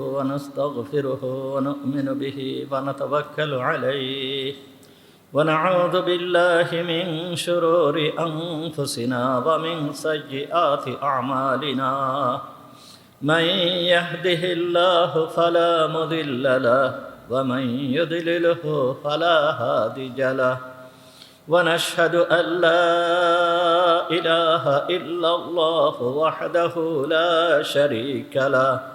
ونستغفره ونؤمن به ونتوكل عليه ونعوذ بالله من شرور أنفسنا ومن سيئات أعمالنا من يهده الله فلا مضل له ومن يضلله فلا هادي له ونشهد أن لا إله إلا الله وحده لا شريك له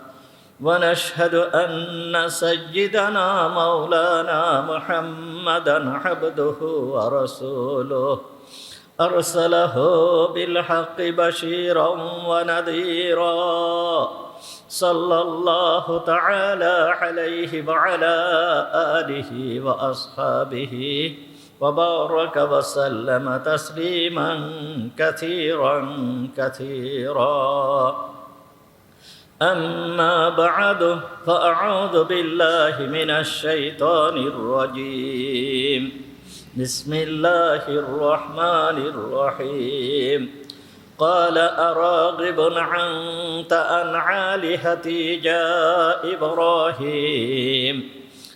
ونشهد أن سيدنا مولانا محمدًا عبده ورسوله أرسله بالحق بشيرا ونذيرا صلى الله تعالى عليه وعلى آله وأصحابه وبارك وسلم تسليما كثيرا أما بعد فأعوذ بالله من الشيطان الرجيم بسم الله الرحمن الرحيم قال أراغب أنت عن آلهتي يا إبراهيم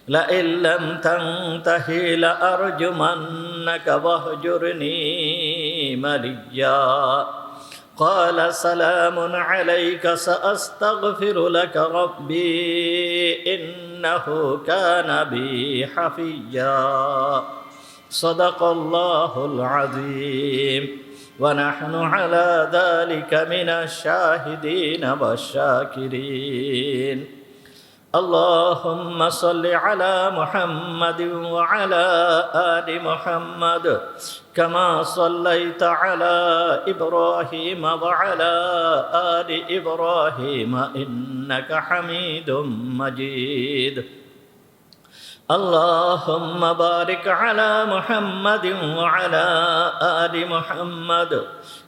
لئن لم تنته لأرجمنك واهجرني مليا قال سلام عليك سأستغفر لك ربي إنه كان بي حفيا صدق الله العظيم ونحن على ذلك من الشاهدين والشاكرين اللهم صل على محمد وعلى آل محمد كما صليت على إبراهيم وعلى آل إبراهيم إنك حميد مجيد اللهم بارك على محمد وعلى آل محمد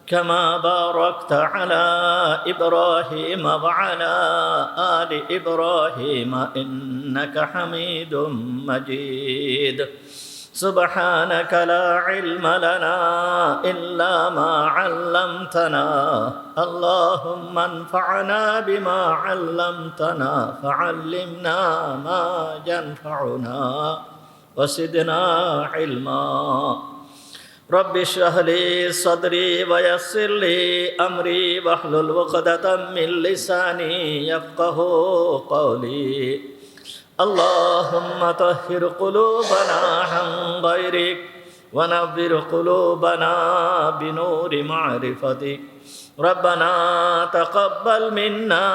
كما باركت على إبراهيم وعلى آل إبراهيم إنك حميد مجيد سبحانك لا علم لنا إلا ما علمتنا اللهم انفعنا بما علمتنا فعلمنا ما ينفعنا وزدنا علما رب اشرح لي صدري ويسر لي أمري واحلل عقدة من لساني يفقهوا قولي اللهم طهر قلوبنا عن غيرك ونور قلوبنا بنور معرفتك ربنا تقبل منا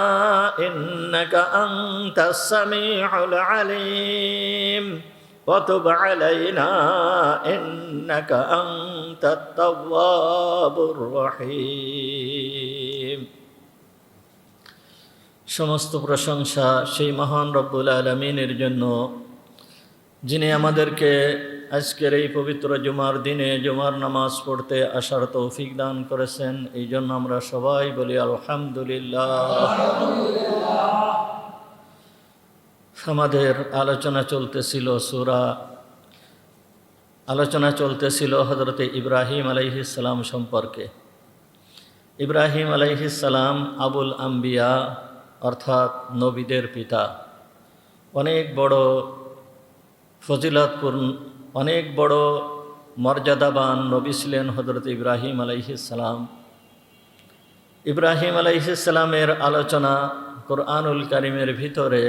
إنك أنت السميع العليم وتب علينا إنك أنت التواب الرحيم সমস্ত প্রশংসা সেই মহান রব্বুল আলামিনের জন্য যিনি আমাদেরকে আজকের এই পবিত্র জুমার দিনে জুমার নামাজ পড়তে আসার তৌফিক দান করেছেন। এই জন্য আমরা সবাই বলি আলহামদুলিল্লাহ। আমাদের আলোচনা চলতেছিল হযরতে ইব্রাহিম আলাইহিস সালাম সম্পর্কে। ইব্রাহিম আলাইহিস সালাম আবুল আম্বিয়া অর্থাৎ নবীদের পিতা। অনেক বড় ফজিলতপূর্ণ অনেক বড় মর্যাদাবান নবী ছিলেন হযরত ইব্রাহিম আলাইহিস সালাম। ইব্রাহিম আলাইহিস সালামের আলোচনা কোরআনুল কারীমের ভিতরে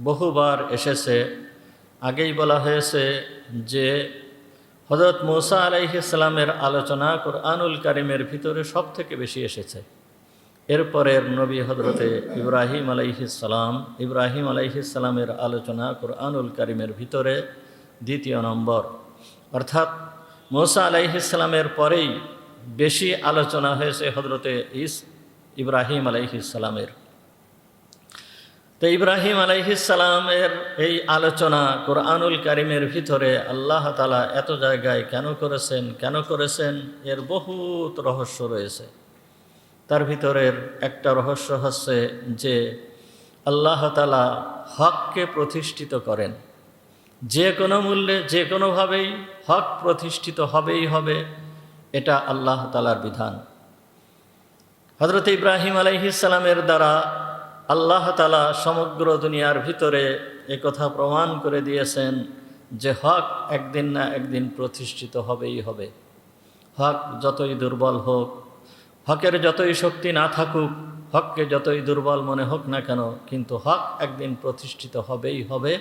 বহুবার এসেছে। আগেই বলা হয়েছে যে হযরত মূসা আলাইহিস সালামের আলোচনা কোরআনুল কারীমের ভিতরে সবথেকে বেশি এসেছে। এরপরের নবী হযরতে ইব্রাহিম আলাইহিস সালাম। ইব্রাহিম আলাইহিস সালামের আলোচনা কোরআনুল কারীমের ভিতরে দ্বিতীয় নম্বর, অর্থাৎ মূসা আলাইহিস সালামের পরেই বেশি আলোচনা হয়েছে হযরতে ইব্রাহিম আলাইহিস সালামের। তো ইব্রাহিম আলাইহিস সালামের এই আলোচনা কোরআনুল কারীমের ভিতরে আল্লাহ তাআলা এত জায়গায় কেন করেছেন এর বহুত রহস্য রয়েছে। তার ভিতরের একটা রহস্য হচ্ছে যে আল্লাহ তাআলা হককে প্রতিষ্ঠিত করেন। যে কোনো মূল্যে যে কোনোভাবেই হক প্রতিষ্ঠিত হবেই হবে, এটা আল্লাহ তাআলার বিধান। হযরত ইব্রাহিম আলাইহিস সালামের দ্বারা আল্লাহ তাআলা সমগ্র দুনিয়ার ভিতরে একথা প্রমাণ করে দিয়েছেন যে হক একদিন না একদিন প্রতিষ্ঠিত হবেই হবে। হক যতই দুর্বল হোক, হকের যতই শক্তি না থাকুক, হককে যতই দুর্বল মনে হোক না কেন, কিন্তু হক একদিন প্রতিষ্ঠিত হবেই হবে।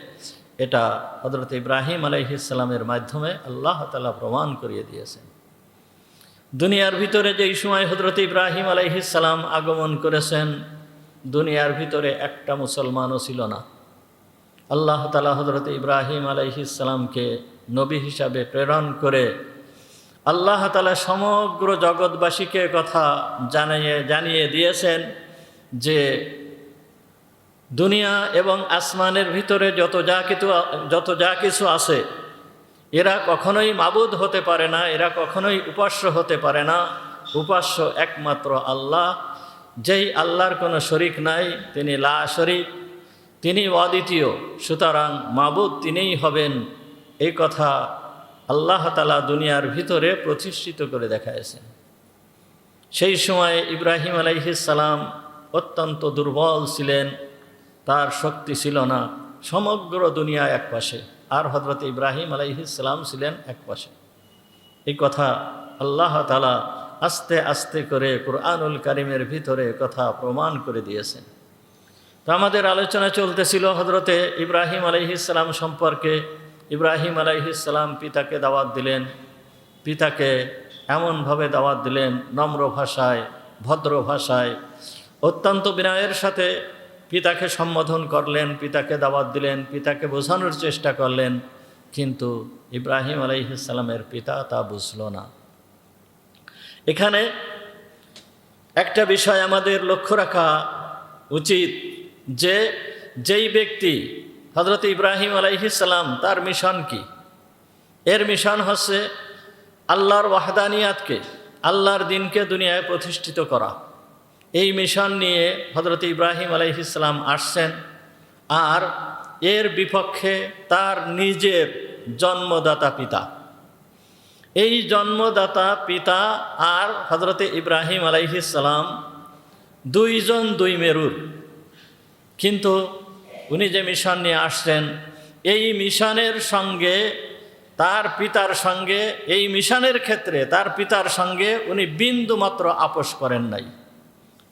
এটা হযরত ইব্রাহিম আলাইহিস সালামের মাধ্যমে আল্লাহ তাআলা প্রমাণ করিয়ে দিয়েছেন। দুনিয়ার ভিতরে যেই সময় হযরত ইব্রাহিম আলাইহিস সালাম আগমন করেছেন, দুনিয়ার ভিতরে একটা মুসলমানও ছিল না। আল্লাহ তাআলা হযরত ইব্রাহিম আলাইহিস সালামকে নবী হিসাবে প্রেরণ করে আল্লাহ তাআলা সমগ্র জগৎবাসীকে কথা জানিয়ে দিয়েছেন যে দুনিয়া এবং আসমানের ভিতরে যত যা কিছু আছে, এরা কখনোই মাবুদ হতে পারে না, এরা কখনোই উপাস্য হতে পারে না। উপাস্য একমাত্র আল্লাহ, যেই আল্লাহর কোনো শরিক নাই, তিনি লা শরিক, তিনি অদ্বিতীয়। সুতরাং মাবুদ তিনিই হবেন। এই কথা আল্লাহ তাআলা দুনিয়ার ভিতরে প্রতিষ্ঠিত করে দেখাইছেন। সেই সময় ইব্রাহিম আলাইহিস সালাম অত্যন্ত দুর্বল ছিলেন, তার শক্তি ছিল না। সমগ্র দুনিয়া এক পাশে, আর হযরত ইব্রাহিম আলাইহিস সালাম ছিলেন এক পাশে। এই কথা আল্লাহ তাআলা আস্তে আস্তে করে কুরআনুল কারীমের ভিতরে কথা প্রমাণ করে দিয়েছেন। তো আমাদের আলোচনা চলতেছিল হযরতে ইব্রাহিম আলাইহিস সালাম সম্পর্কে। ইব্রাহিম আলাইহিস সালাম পিতাকে দাওয়াত দিলেন। পিতাকে এমনভাবে দাওয়াত দিলেন, নম্র ভাষায়, ভদ্র ভাষায়, অত্যন্ত বিনয়ের সাথে পিতাকে সম্বোধন করলেন, পিতাকে দাওয়াত দিলেন, পিতাকে বোঝানোর চেষ্টা করলেন। কিন্তু ইব্রাহিম আলাইহিস সালামের পিতা তা বুঝল না। এখানে একটা বিষয় আমাদের লক্ষ্য রাখা উচিত যে যেই ব্যক্তি হযরত ইব্রাহিম আলাইহিস সালাম, তার মিশন কি? এর মিশন হচ্ছে আল্লাহর ওয়াহদানিয়াতকে, আল্লাহর দ্বীনকে দুনিয়ায় প্রতিষ্ঠিত করা। এই মিশন নিয়ে হযরত ইব্রাহিম আলাইহিস সালাম আসছেন। আর এর বিপক্ষে তার নিজের জন্মদাতা পিতা, এই জন্মদাতা পিতা আর হযরত ইব্রাহিম আলাইহিস সালাম দুইজন দুই মেরুর। কিন্তু উনি যে মিশন নিয়ে আসছেন, এই মিশনের সঙ্গে তার পিতার সঙ্গে, এই মিশনের ক্ষেত্রে তার পিতার সঙ্গে উনি বিন্দুমাত্র আপোষ করেন নাই,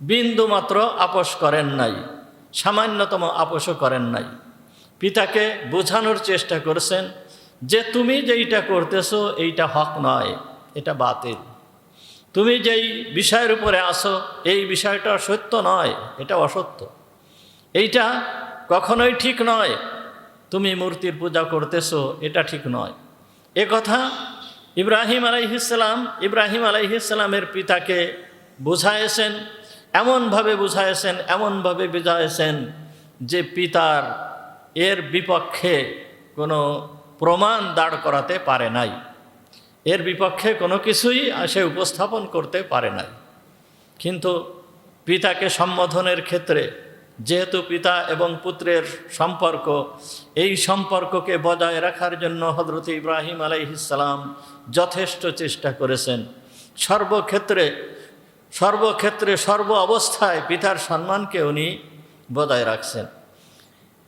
বিন্দুমাত্র আপোষ করেন নাই, সামান্যতম আপোষও করেন নাই। পিতাকে বোঝানোর চেষ্টা করছেন যে তুমি যেইটা করতেছো এইটা হক নয়, এটা বাতিল। তুমি যেই বিষয়ের উপরে আসো এই বিষয়টা সত্য নয়, এটা অসত্য, এইটা কখনোই ঠিক নয়। তুমি মূর্তির পূজা করতেছো, এটা ঠিক নয়। এ কথা ইব্রাহিম আলাইহিস সালামের পিতাকে বুঝাইছেন, এমনভাবে বুঝাইছেন, এমনভাবে বুঝাইছেন যে পিতার এর বিপক্ষে কোনো প্রমাণ দাঁড় করাতে পারে নাই, এর বিপক্ষে কোনো কিছুই সে উপস্থাপন করতে পারে নাই। কিন্তু পিতাকে সম্বোধনের ক্ষেত্রে, যেহেতু পিতা এবং পুত্রের সম্পর্ক, এই সম্পর্ককে বজায় রাখার জন্য হযরত ইব্রাহিম আলাইহিস সালাম যথেষ্ট চেষ্টা করেছেন। সর্বক্ষেত্রে সর্ব অবস্থায় পিতার সম্মানকে উনি বজায় রাখছেন।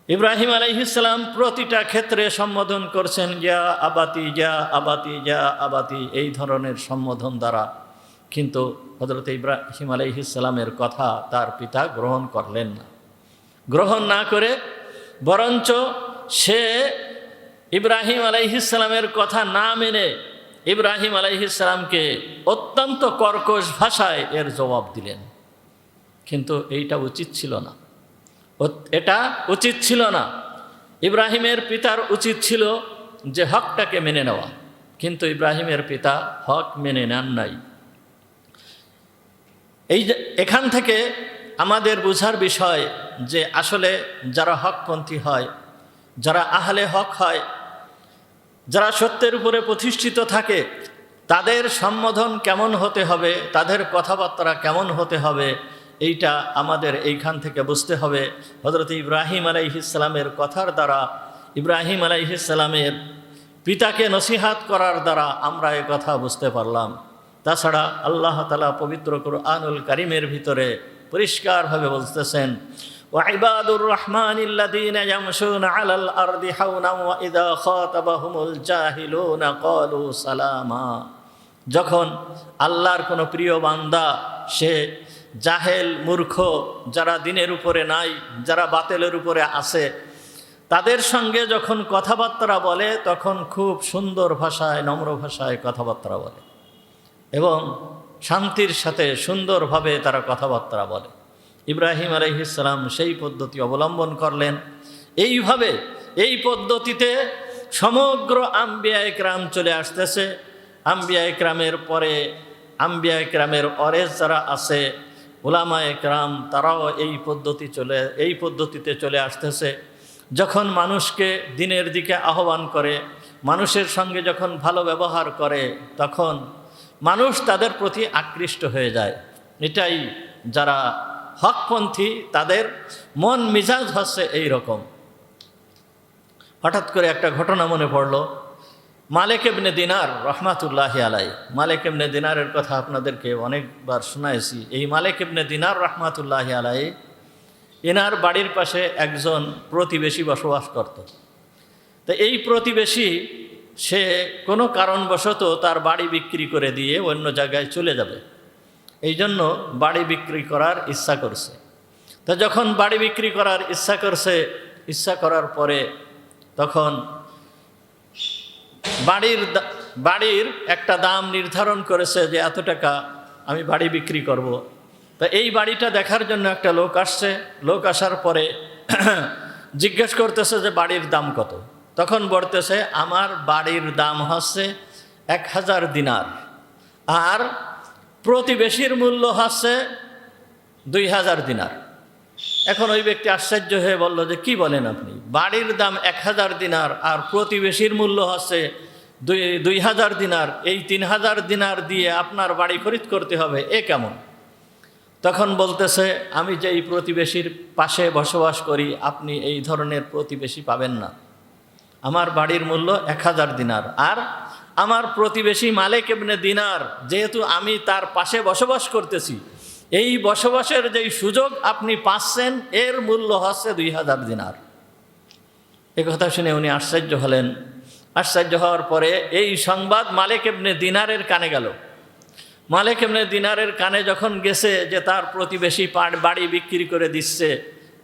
ইব্রাহিম আলাইহিস সালাম প্রতিটা ক্ষেত্রে সম্বোধন করছেন ইয়া আবাতি, ইয়া আবাতি, ইয়া আবাতি, এই ধরনের সম্বোধন দ্বারা। কিন্তু হযরত ইব্রাহিম আলাইহিস সালামের কথা তার পিতা গ্রহণ করলেন না। গ্রহণ না করে বরঞ্চ সে ইব্রাহিম আলাইহিস সালামের কথা না মেনে ইব্রাহিম আলাইহিস সালামকে অত্যন্ত কর্কশ ভাষায় এর জবাব দিলেন। কিন্তু এইটা উচিত ছিল না, এটা উচিত ছিল না। ইব্রাহিমের পিতার উচিত ছিল যে হকটাকে মেনে নেওয়া, কিন্তু ইব্রাহিমের পিতা হক মেনে নেন নাই। এখান থেকে আমাদের বোঝার বিষয় যে আসলে যারা হকপন্থী হয়, যারা আহলে হক হয়, যারা সত্যের উপরে প্রতিষ্ঠিত থাকে, তাদের সম্বোধন কেমন হতে হবে, তাদের কথাবার্তা কেমন হতে হবে, এইটা আমাদের এইখান থেকে বুঝতে হবে। হযরত ইব্রাহিম আলাইহিস সালামের কথার দ্বারা, ইব্রাহিম আলাইহিস সালামের পিতাকে নসিহাত করার দ্বারা আমরা এ কথা বুঝতে পারলাম। তাছাড়া আল্লাহ তাআলা পবিত্র কুরআনুল কারীমের ভিতরে পরিষ্কারভাবে বলতেছেন وعباد الرحمن الذين يمشون على الأرض حونا وإذا خاطبهم الجاهلون قالوا سلاما। যখন আল্লাহর কোনো প্রিয় বান্দা, সে জাহেল মূর্খ, যারা দিনের উপরে নাই, যারা বাতিলের উপরে আছে, তাদের সঙ্গে যখন কথাবার্তা বলে তখন খুব সুন্দর ভাষায়, নম্র ভাষায় কথাবার্তা বলে এবং শান্তির সাথে সুন্দরভাবে তারা কথাবার্তা বলে। ইব্রাহিম আলাইহিস সালাম সেই পদ্ধতি অবলম্বন করলেন। এইভাবে এই পদ্ধতিতে সমগ্র আম্বিয়া একরাম চলে আসতেছে। আম্বিয়া একরামের পরে আম্বিয়া একরামের অরেজ যারা আছে, উলামা একরাম, তারাও এই পদ্ধতিতে চলে আসতেছে। যখন মানুষকে দিনের দিকে আহ্বান করে, মানুষের সঙ্গে যখন ভালো ব্যবহার করে, তখন মানুষ তাদের প্রতি আকৃষ্ট হয়ে যায়। এটাই যারা হকপন্থী, তাদের মন মিজাজ হচ্ছে এই রকম। হঠাৎ করে একটা ঘটনা মনে পড়ল। মালিক ইবনে দিনার রহমাতুল্লাহি আলাই, মালিক ইবনে দিনারের কথা আপনাদেরকে অনেকবার শোনাইছি। এই মালিক ইবনে দিনার রহমাতুল্লাহি আলাই, এনার বাড়ির পাশে একজন প্রতিবেশী বসবাস করত। তো এই প্রতিবেশী, সে কোনো কারণবশত তার বাড়ি বিক্রি করে দিয়ে অন্য জায়গায় চলে যাবে, এই জন্য বাড়ি বিক্রি করার ইচ্ছা করছে। তো যখন বাড়ি বিক্রি করার ইচ্ছা করার পরে তখন বাড়ির একটা দাম নির্ধারণ করেছে যে এত টাকা আমি বাড়ি বিক্রি করব। তা এই বাড়িটা দেখার জন্য একটা লোক আসছে। লোক আসার পরে জিজ্ঞেস করতেছে যে বাড়ির দাম কত। তখন বলতেছে আমার বাড়ির দাম হচ্ছে 1000 দিনার, আর প্রতিবেশীর মূল্য হচ্ছে 2000 দিনার। এখন ওই ব্যক্তি আশ্চর্য হয়ে বলল যে কি বলেন আপনি, বাড়ির দাম 1000 দিনার আর প্রতিবেশীর মূল্য হচ্ছে 2000 দিনার, এই 3000 দিনার দিয়ে আপনার বাড়ি খরিদ করতে হবে, এ কেমন? তখন বলতেছে আমি যে এই প্রতিবেশীর পাশে বসবাস করি, আপনি এই ধরনের প্রতিবেশী পাবেন না। আমার বাড়ির মূল্য 1000 দিনার, আর আমার প্রতিবেশী মালিক ইবনে দিনার, যেহেতু আমি তার পাশে বসবাস করতেছি, এই বসবাসের যেই সুযোগ আপনি পাচ্ছেন, এর মূল্য হচ্ছে 2000 দিনার। এ কথা শুনে উনি আশ্চর্য হলেন। আশ্চর্য হওয়ার পরে এই সংবাদ মালিক ইবনে দিনারের কানে গেল। মালিক ইবনে দিনারের কানে যখন গেছে যে তার প্রতিবেশী বাড়ি বিক্রি করে দিচ্ছে,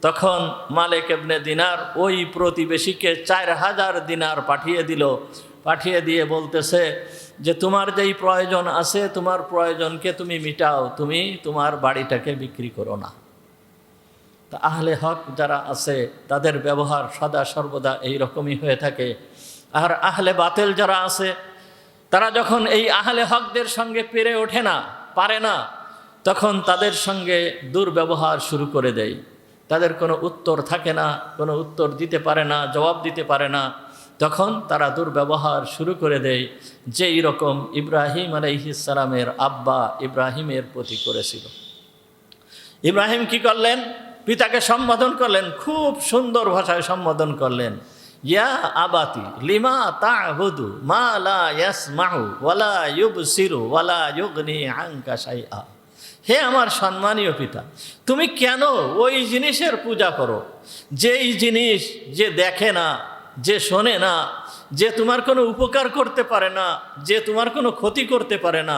তখন মালিক ইবনে দিনার ওই প্রতিবেশীকে 4000 দিনার পাঠিয়ে দিয়ে বলতেছে যে তোমার যেই প্রয়োজন আছে, তোমার প্রয়োজনকে তুমি মিটাও, তুমি তোমার বাড়িটাকে বিক্রি করো না। তা আহলে হক যারা আছে তাদের ব্যবহার সদা সর্বদা এই রকমই হয়ে থাকে। আর আহলে বাতিল যারা আছে, তারা যখন এই আহলে হকদের সঙ্গে পেরে ওঠে না, পারে না, তখন তাদের সঙ্গে দুর্ব্যবহার শুরু করে দেয়। তাদের কোনো উত্তর থাকে না, কোনো উত্তর দিতে পারে না, জবাব দিতে পারে না, তখন তারা দুর্ব্যবহার শুরু করে দেয়, যেই রকম ইব্রাহিম আলাইহিস সালামের আব্বা ইব্রাহিমের প্রতি করেছিল। ইব্রাহিম কি করলেন? পিতাকে সম্বোধন করলেন, খুব সুন্দর ভাষায় সম্বোধন করলেন। ইয়া আবাতি লিমা তা'বুদু মা লা ইয়াসমাউ ওয়ালা ইউবসিরু ওয়ালা ইউগনি আনকা শাইআ। হে আমার সম্মানীয় পিতা, তুমি কেন ওই জিনিসের পূজা করো, যেই জিনিস যে দেখে না, যে শোনে না, যে তোমার কোনো উপকার করতে পারে না, যে তোমার কোনো ক্ষতি করতে পারে না,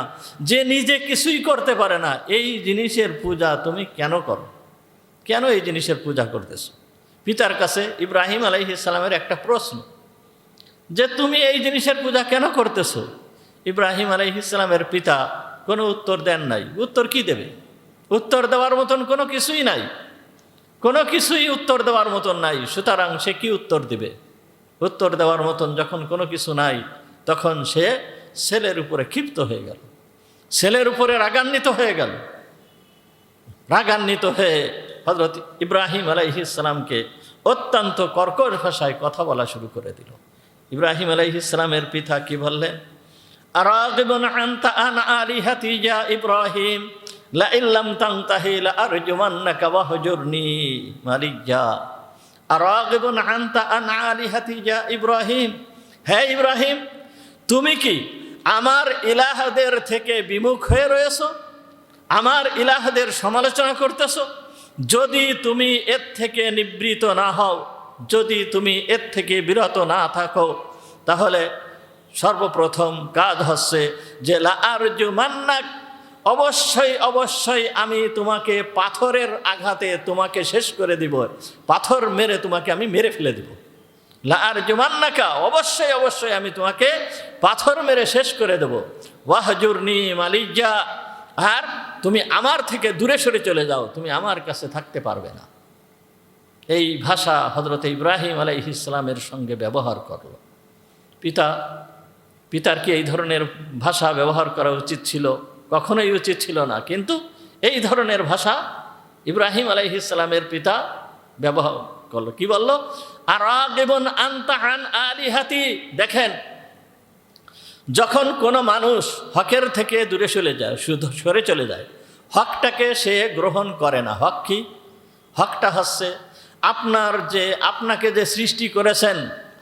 যে নিজে কিছুই করতে পারে না, এই জিনিসের পূজা তুমি কেন করো? কেন এই জিনিসের পূজা করতেছো? পিতার কাছে ইব্রাহিম আলাইহিস সালামের একটা প্রশ্ন, যে তুমি এই জিনিসের পূজা কেন করতেছো? ইব্রাহিম আলাইহিস সালামের পিতা কোনো উত্তর দেন নাই। উত্তর কি দেবে? উত্তর দেওয়ার মতন কোনো কিছুই নাই, কোনো কিছুই উত্তর দেওয়ার মতন নাই। সুতরাং সে কি উত্তর দিবে? উত্তর দেওয়ার মতন যখন কোনো কিছু নাই, তখন সে ছেলের উপরে ক্ষিপ্ত হয়ে গেল, ছেলের উপরে রাগান্বিত হয়ে গেল। রাগান্বিত হয়ে হযরত ইব্রাহিম আলাইহিস সালামকে অত্যন্ত কর্কশ ভাষায় কথা বলা শুরু করে দিল। ইব্রাহিম আলাইহিস সালামের পিতা কি বললেন? আরাগিবুন আনতা আন আলিহাতি ইয়া ইব্রাহিম লা ইল্লাম তানতাহি লা আরজুমান্নাকা ওয়াহজুরনি মালিয়া। আরাগিবুন আনতা আন আলিহাতি ইয়া ইব্রাহিম, হে ইব্রাহিম, তুমি কি আমার ইলাহদের থেকে বিমুখ হয়ে রয়েছো? আমার ইলাহদের সমালোচনা করতেছো? যদি তুমি এর থেকে নিবৃত না হও, যদি তুমি এর থেকে বিরত না থাকো, তাহলে সর্বপ্রথম কাজ হচ্ছে যে লা আরজুমান্নাক, অবশ্যই অবশ্যই আমি তোমাকে পাথরের আঘাতে তোমাকে শেষ করে দিব, পাথর মেরে তোমাকে আমি মেরে ফেলে দিব। লা আরজুমান্নাকা, অবশ্যই অবশ্যই আমি তোমাকে পাথর মেরে শেষ করে দেব। ওয়াহজুরনি মালিয়া, আর তুমি আমার থেকে দূরে সরে চলে যাও, তুমি আমার কাছে থাকতে পারবে না। এই ভাষা হযরত ইব্রাহিম আলাইহিস সালামের সঙ্গে ব্যবহার করলো। পিতার কি এই ধরনের ভাষা ব্যবহার করা উচিত ছিল? কখনোই উচিত ছিল না, কিন্তু এই ধরনের ভাষা ইব্রাহিম আলাইহিস সালামের পিতা ব্যবহার করলো। কি বলল? আরাগিবুন আনতা আন আলিহাতি। দেখেন, যখন কোনো মানুষ হকের থেকে দূরে চলে যায়, শুধু সরে চলে যায়, হকটাকে সে গ্রহণ করে না। হক কি? হকটা হচ্ছে আপনাকে যে সৃষ্টি করেছেন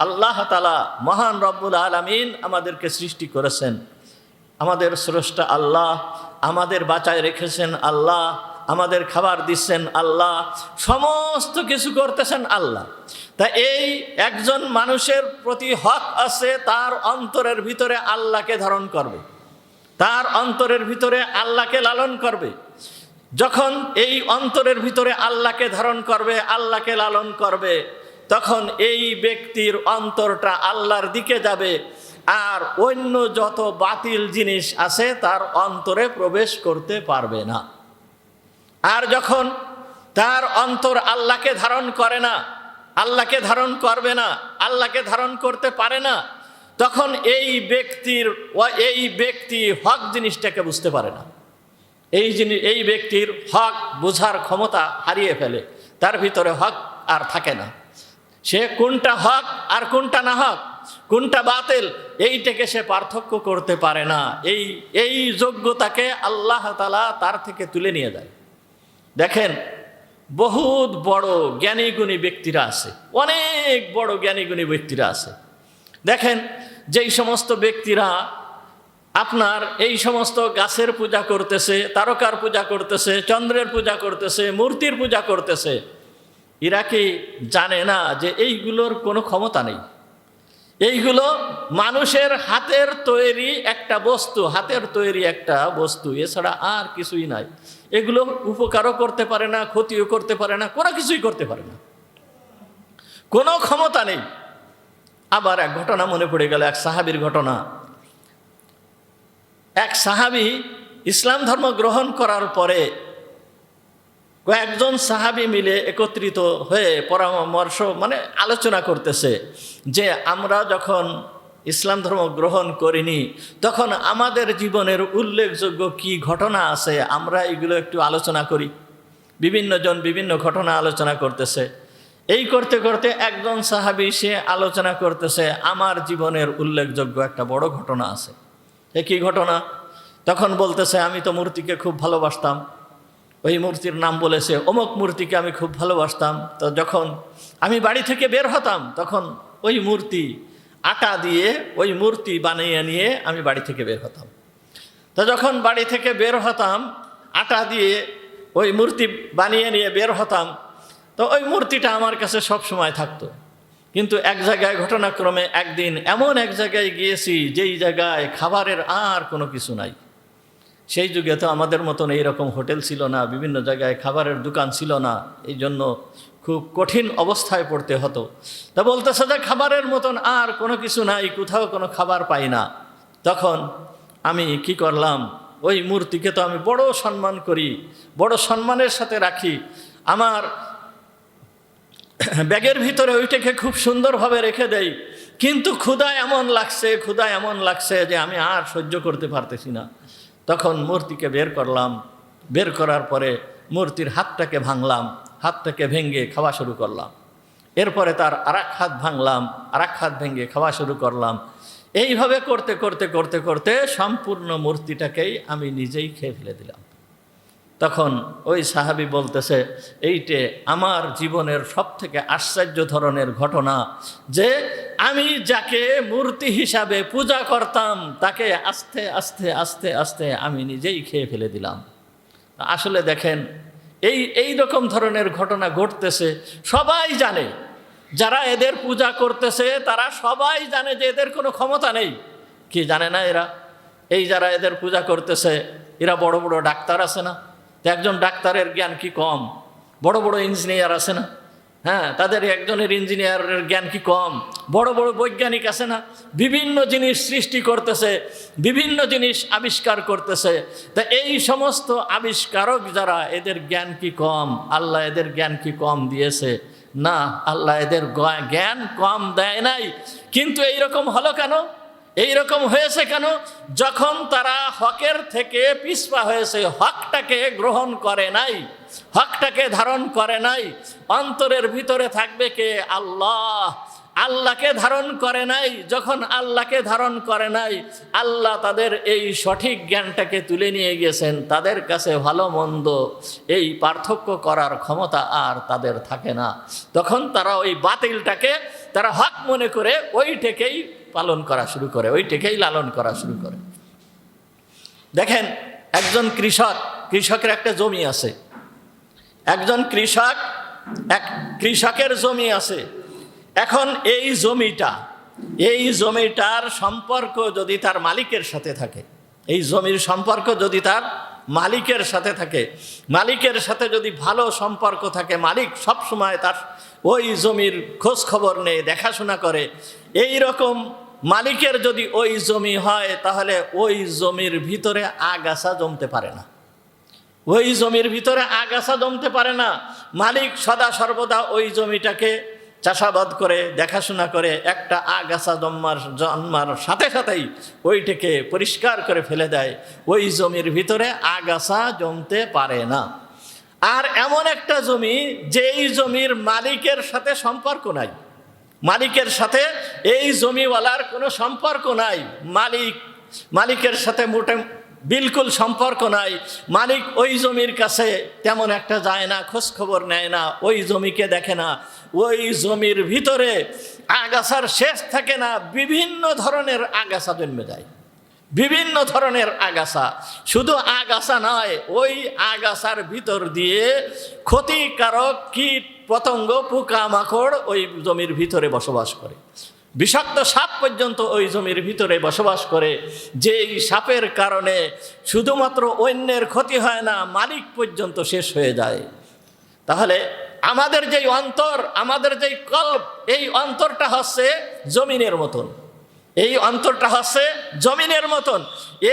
আল্লাহ তাআলা, মহান রব্বুল আলামিন আমাদেরকে সৃষ্টি করেছেন, আমাদের স্রষ্টা আল্লাহ, আমাদের বাঁচায় রেখেছেন আল্লাহ, আমাদের খাবার দিচ্ছেন আল্লাহ, সমস্ত কিছু করতেছেন আল্লাহ। তা এই একজন মানুষের প্রতি হক আছে, তার অন্তরের ভিতরে আল্লাহকে ধারণ করবে, তার অন্তরের ভিতরে আল্লাহকে লালন করবে। যখন এই অন্তরের ভিতরে আল্লাহকে ধারণ করবে, আল্লাহকে লালন করবে, তখন এই ব্যক্তির অন্তরটা আল্লাহর দিকে যাবে, আর অন্য যত বাতিল জিনিস আছে তার অন্তরে প্রবেশ করতে পারবে না। আর যখন তার অন্তর আল্লাহকে ধারণ করে না, আল্লাহকে ধারণ করবে না, আল্লাহকে ধারণ করতে পারে না, তখন এই ব্যক্তি হক জিনিসটাকে বুঝতে পারে না। এই ব্যক্তির হক বোঝার ক্ষমতা হারিয়ে ফেলে, তার ভিতরে হক আর থাকে না। সে কোনটা হক আর কোনটা না হক, কোনটা বাতিল, এইটাকে সে পার্থক্য করতে পারে না। এই যোগ্যতাকে আল্লাহ তাআলা তার থেকে তুলে নিয়ে যায়। দেখেন, বহুত বড় জ্ঞানীগুণী ব্যক্তিরা আছে, অনেক বড় জ্ঞানীগুণী ব্যক্তিরা আছে। দেখেন, যেই সমস্ত ব্যক্তিরা আপনার এই সমস্ত গাছের পূজা করতেছে, তারকার পূজা করতেছে, চন্দ্রের পূজা করতেছে, মূর্তির পূজা করতেছে, এরা কি জানে না যে এইগুলোর কোনো ক্ষমতা নেই? এইগুলো মানুষের হাতের তৈরি একটা বস্তু, এছাড়া আর কিছুই নাই। এগুলো উপকারও করতে পারে না, ক্ষতিও করতে পারে না, কোনো কিছুই করতে পারে না, কোনো ক্ষমতা নেই। আবার এক ঘটনা মনে পড়ে গেল, এক সাহাবীর ঘটনা। এক সাহাবী ইসলাম ধর্ম গ্রহণ করার পরে কয়েকজন সাহাবী মিলে একত্রিত হয়ে পরামর্শ আলোচনা করতেছে যে আমরা যখন ইসলাম ধর্ম গ্রহণ করিনি তখন আমাদের জীবনের উল্লেখযোগ্য কি ঘটনা আছে, আমরা এগুলো একটু আলোচনা করি। বিভিন্নজন বিভিন্ন ঘটনা আলোচনা করতেছে। এই করতে করতে একজন সাহাবী সে আলোচনা করতেছে, আমার জীবনের উল্লেখযোগ্য একটা বড় ঘটনা আছে। এ কি ঘটনা? তখন বলতেছে, আমি তো মূর্তিকে খুব ভালোবাসতাম। ওই মূর্তির নাম বলেছে, অমুক মূর্তিকে আমি খুব ভালোবাসতাম। তো যখন আমি বাড়ি থেকে বের হতাম তখন ওই মূর্তি আটা দিয়ে ওই মূর্তি বানিয়ে নিয়ে আমি বাড়ি থেকে বের হতাম। তো যখন বাড়ি থেকে বের হতাম, আটা দিয়ে ওই মূর্তি বানিয়ে নিয়ে বের হতাম, তো ওই মূর্তিটা আমার কাছে সব সময় থাকতো। কিন্তু এক জায়গায় ঘটনাক্রমে একদিন এমন এক জায়গায় গিয়েছি যেই জায়গায় খাবারের আর কোনো কিছু নাই। সেই যুগে তো আমাদের মতন এইরকম হোটেল ছিল না, বিভিন্ন জায়গায় খাবারের দোকান ছিল না, এই জন্য খুব কঠিন অবস্থায় পড়তে হতো। তা বলতেছে যে খাবারের মতন আর কোনো কিছু নাই, কোথাও কোনো খাবার পাই না। তখন আমি কি করলাম, ওই মূর্তিকে তো আমি বড় সম্মান করি, বড় সম্মানের সাথে রাখি, আমার ব্যাগের ভিতরে ওইটাকে খুব সুন্দরভাবে রেখে দেই। কিন্তু ক্ষুধা এমন লাগছে যে আমি আর সহ্য করতে পারতেছি না। তখন মূর্তিকে বের করলাম, বের করার পরে মূর্তির হাতটাকে ভাঙলাম, হাতটাকে ভেঙে খাওয়া শুরু করলাম। এরপরে তার আরেক হাত ভাঙলাম, আরেক হাত ভেঙে খাওয়া শুরু করলাম। এইভাবে করতে করতে করতে করতে সম্পূর্ণ মূর্তিটাকেই আমি নিজেই খেয়ে ফেলে দিলাম। তখন ওই সাহাবী বলতেছে, এইটে আমার জীবনের সবথেকে আশ্চর্য ধরনের ঘটনা, যে আমি যাকে মূর্তি হিসাবে পূজা করতাম তাকে আস্তে আস্তে আস্তে আস্তে আমি নিজেই খেয়ে ফেলে দিলাম। আসলে দেখেন, এই রকম ধরনের ঘটনা ঘটতেছে। সবাই জানে, যারা এদের পূজা করতেছে তারা সবাই জানে যে এদের কোনো ক্ষমতা নেই। কি জানে না এরা? এই যারা এদের পূজা করতেছে এরা বড় বড় ডাক্তার আছে না? তো একজন ডাক্তারের জ্ঞান কি কম? বড় বড় ইঞ্জিনিয়ার আছে না? হ্যাঁ, তাদের একজনের ইঞ্জিনিয়ারের জ্ঞান কি কম? বড় বড় বৈজ্ঞানিক আছে না? বিভিন্ন জিনিস সৃষ্টি করতেছে, বিভিন্ন জিনিস আবিষ্কার করতেছে। তা এই সমস্ত আবিষ্কারক যারা, এদের জ্ঞান কি কম? আল্লাহ এদের জ্ঞান কি কম দিয়েছে? না, আল্লাহ এদের জ্ঞান কম দেয় নাই। কিন্তু এইরকম হলো কেন? এইরকম হয়েছে কেন? যখন তারা হকের থেকে পিছপা হয়েছে, হকটাকে গ্রহণ করে নাই, হকটাকে ধারণ করে নাই। অন্তরের ভিতরে থাকবে কে? আল্লাহ। আল্লাহকে ধারণ করে নাই। যখন আল্লাহকে ধারণ করে নাই, আল্লাহ তাদের এই সঠিক জ্ঞানটাকে তুলে নিয়ে গেছেন। তাদের কাছে ভালো মন্দ এই পার্থক্য করার ক্ষমতা আর তাদের থাকে না। তখন তারা ওই বাতিলটাকে তারা হক মনে করে ওইটাকেই পালন করা শুরু করে, ওইটাকেই লালন করা শুরু করে। দেখেন, একজন কৃষকের একটা জমি আছে। একজন কৃষকের জমি আছে। এখন এই জমিটার সম্পর্ক যদি তার মালিকের সাথে থাকে, এই জমির সম্পর্ক যদি তার মালিকের সাথে থাকে, মালিকের সাথে যদি ভালো সম্পর্ক থাকে, মালিক সবসময় তার ওই জমির খোঁজ খবর নেয়, দেখাশোনা করে, এই রকম মালিকের যদি ওই জমি হয়, তাহলে ওই জমির ভিতরে আগাছা জমতে পারে না। ওই জমির ভিতরে আগাছা জমতে পারে না। মালিক সদা সর্বদা ওই জমিটাকে চাষাবাদ করে, দেখাশোনা করে, একটা আগাছা জন্মার সাথে সাথেই ওইটাকে পরিষ্কার করে ফেলে দেয়। ওই জমির ভিতরে আগাছা জমতে পারে না। আর এমন একটা জমি, যেই জমির মালিকের সাথে সম্পর্ক নাই, মালিকের সাথে এই জমিওয়ালার কোনো সম্পর্ক নাই, মালিকের সাথে বিলকুল সম্পর্ক নাই। মালিক ওই জমির কাছে তেমন একটা যায় না, খোঁজ খবর নেয় না, ওই জমিকে দেখে না। ওই জমির ভিতরে আগাছার শেষ থাকে না, বিভিন্ন ধরনের আগাছা জন্মে যায়, বিভিন্ন ধরনের আগাছা। শুধু আগাছা নয়, ওই আগাছার ভিতর দিয়ে ক্ষতিকারক কীট পতঙ্গ, পোকামাকড় ওই জমির ভিতরে বসবাস করে। বিষাক্ত সাপ পর্যন্ত ওই জমির ভিতরে বসবাস করে। যেই সাপের কারণে শুধুমাত্র অন্যের ক্ষতি হয় না, মালিক পর্যন্ত শেষ হয়ে যায়। তাহলে আমাদের যেই অন্তর, আমাদের যেই কল্প, এই অন্তরটা হচ্ছে জমিনের মতন। এই অন্তরটা হচ্ছে জমিনের মতন।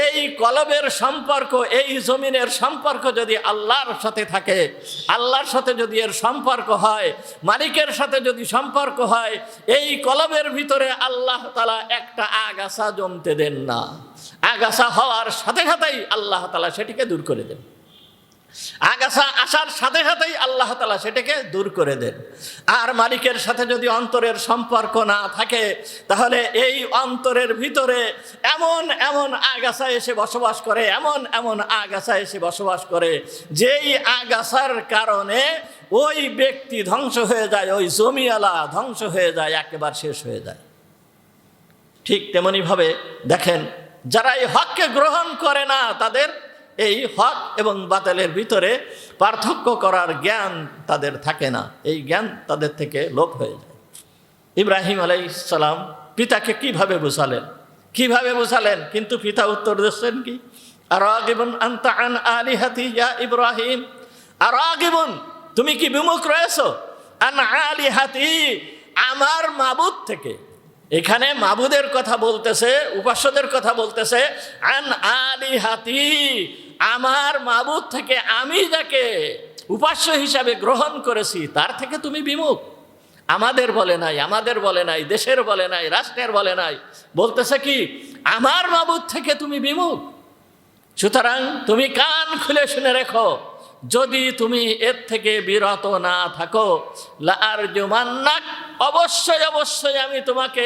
এই কলবের সম্পর্ক, এই জমিনের সম্পর্ক যদি আল্লাহর সাথে থাকে, আল্লাহর সাথে যদি এর সম্পর্ক হয়, মালিকের সাথে যদি সম্পর্ক হয়, এই কলবের ভিতরে আল্লাহ তাআলা একটা আগাছা জমতে দেন না। আগাছা হওয়ার সাথে সাথেই আল্লাহ তাআলা সেটিকে দূর করে দেন। আগাছা আসার সাথে সাথেই আল্লাহ তাআলা সেটাকে দূর করে দেন। আর মালিকের সাথে যদি অন্তরের সম্পর্ক না থাকে, তাহলে এই অন্তরের ভিতরে এমন এমন আগাছা এসে বসবাস করে, এমন এমন আগাছা এসে বসবাস করে, যেই আগাছার কারণে ওই ব্যক্তি ধ্বংস হয়ে যায়, ওই জমিওয়ালা ধ্বংস হয়ে যায়, একেবারে শেষ হয়ে যায়। ঠিক তেমনিভাবে দেখেন, যারা এই হককে গ্রহণ করে না, তাদের এই হক এবং বাতিলের ভিতরে পার্থক্য করার জ্ঞান তাদের থাকে না। এই জ্ঞান তাদের থেকে লোপ হয়ে যায়। ইব্রাহিম আলাইহিস সালাম পিতাকে কিভাবে বোঝালেন, কিন্তু পিতা উত্তর দিচ্ছেন কি? আরাগিবুন আনতা আন আলিহাতি ইয়া ইব্রাহিম, আরাগিবুন, তুমি কি বিমুখ রয়েছো? আন আলিহাতি, আমার মাবুদ থেকে। এখানে মাবুদের কথা বলতেছে, উপাস্যদের কথা বলতেছে। আন আলিহাতি, আমার মাবুদ থেকে, আমি যাকে উপাস্য হিসাবে গ্রহণ করেছি তার থেকে তুমি বিমুখ। আমাদের বলে নাই, দেশের বলে নাই, রাষ্ট্রের বলে নাই, বলতেছে কি? আমার মাবুদ থেকে তুমি বিমুখ। সুতরাং তুমি কান খুলে শুনে রেখো, যদি তুমি এর থেকে বিরত না থাকো, লাআরজুমান্নাক, অবশ্যই আমি তোমাকে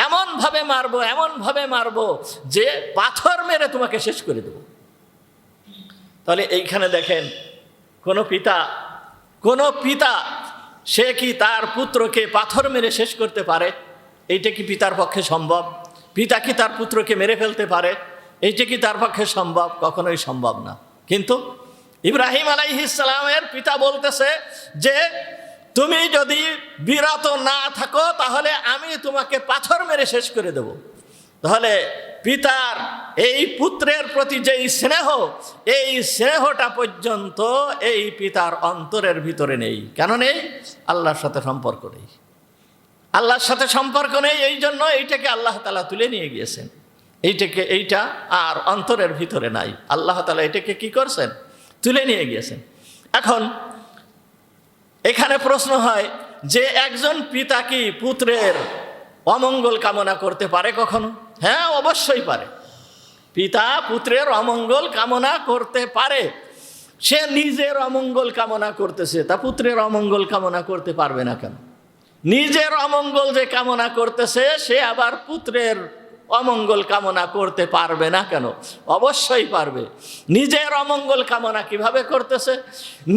এমনভাবে মারবো যে পাথর মেরে তোমাকে শেষ করে দেব। তাহলে এইখানে দেখেন, কোন পিতা সে কি তার পুত্রকে পাথর মেরে শেষ করতে পারে? এইটা কি পিতার পক্ষে সম্ভব? পিতা কি তার পুত্রকে মেরে ফেলতে পারে? এইটা কি তার পক্ষে সম্ভব? কখনোই সম্ভব না। কিন্তু ইব্রাহিম আলাইহিস সালামের পিতা বলতেছে যে তুমি যদি বিরত না থাকো তাহলে আমি তোমাকে পাথর মেরে শেষ করে দেব। তাহলে পিতার এই পুত্রের প্রতি যেই স্নেহ, এই স্নেহটা পর্যন্ত এই পিতার অন্তরের ভিতরে নেই। কেন নেই? আল্লাহর সাথে সম্পর্ক নেই। আল্লাহর সাথে সম্পর্ক নেই, এই জন্য এইটাকে আল্লাহ তাআলা তুলে নিয়ে গিয়েছেন। এইটা আর অন্তরের ভিতরে নাই। আল্লাহ তাআলা এটাকে কি করছেন? তুলে নিয়ে গিয়েছেন। এখন এখানে প্রশ্ন হয় যে একজন পিতা কি পুত্রের অমঙ্গল কামনা করতে পারে কখনো? হ্যাঁ, অবশ্যই পারে। পিতা পুত্রের অমঙ্গল কামনা করতে পারে। সে নিজের অমঙ্গল কামনা করতেছে, তা পুত্রের অমঙ্গল কামনা করতে পারবে না কেন? নিজের অমঙ্গল যে কামনা করতেছে সে আবার পুত্রের অমঙ্গল কামনা করতে পারবে না কেন? অবশ্যই পারবে। নিজের অমঙ্গল কামনা কিভাবে করতেছে?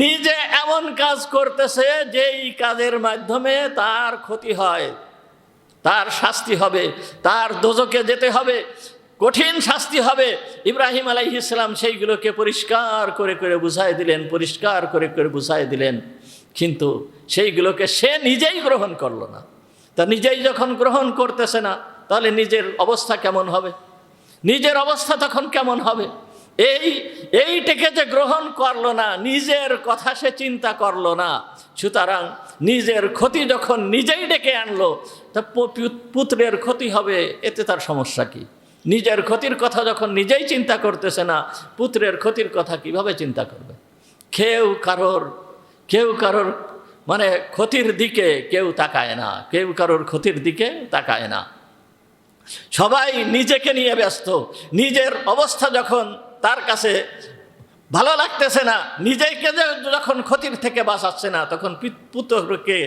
নিজে এমন কাজ করতেছে যেই কাজের মাধ্যমে তার ক্ষতি হয়, তার শাস্তি হবে, তার দোজখে যেতে হবে, কঠিন শাস্তি হবে। ইব্রাহিম আলাইহিস সালাম সেইগুলোকে পরিষ্কার করে করে বুঝাই দিলেন, পরিষ্কার করে করে বুঝাই দিলেন, কিন্তু সেইগুলোকে সে নিজেই গ্রহণ করলো না। তা নিজেই যখন গ্রহণ করতেছে না, তাহলে নিজের অবস্থা কেমন হবে? নিজের অবস্থা তখন কেমন হবে? এইটাকে যে গ্রহণ করলো না, নিজের কথা সে চিন্তা করলো না, সুতরাং নিজের ক্ষতি যখন নিজেই ডেকে আনলো, তা পুত্রের ক্ষতি হবে, এতে তার সমস্যা কি? নিজের ক্ষতির কথা যখন নিজেই চিন্তা করতেছে না, পুত্রের ক্ষতির কথা কিভাবে চিন্তা করবে? কেউ কারোর মানে ক্ষতির দিকে কেউ তাকায় না, কেউ কারোর ক্ষতির দিকে তাকায় না। সবাই নিজেকে নিয়ে ব্যস্ত। নিজের অবস্থা যখন তার কাছে ভালো লাগতেছে না, নিজেকে যখন ক্ষতির থেকে বাঁচাচ্ছে না, তখন পুত্রকে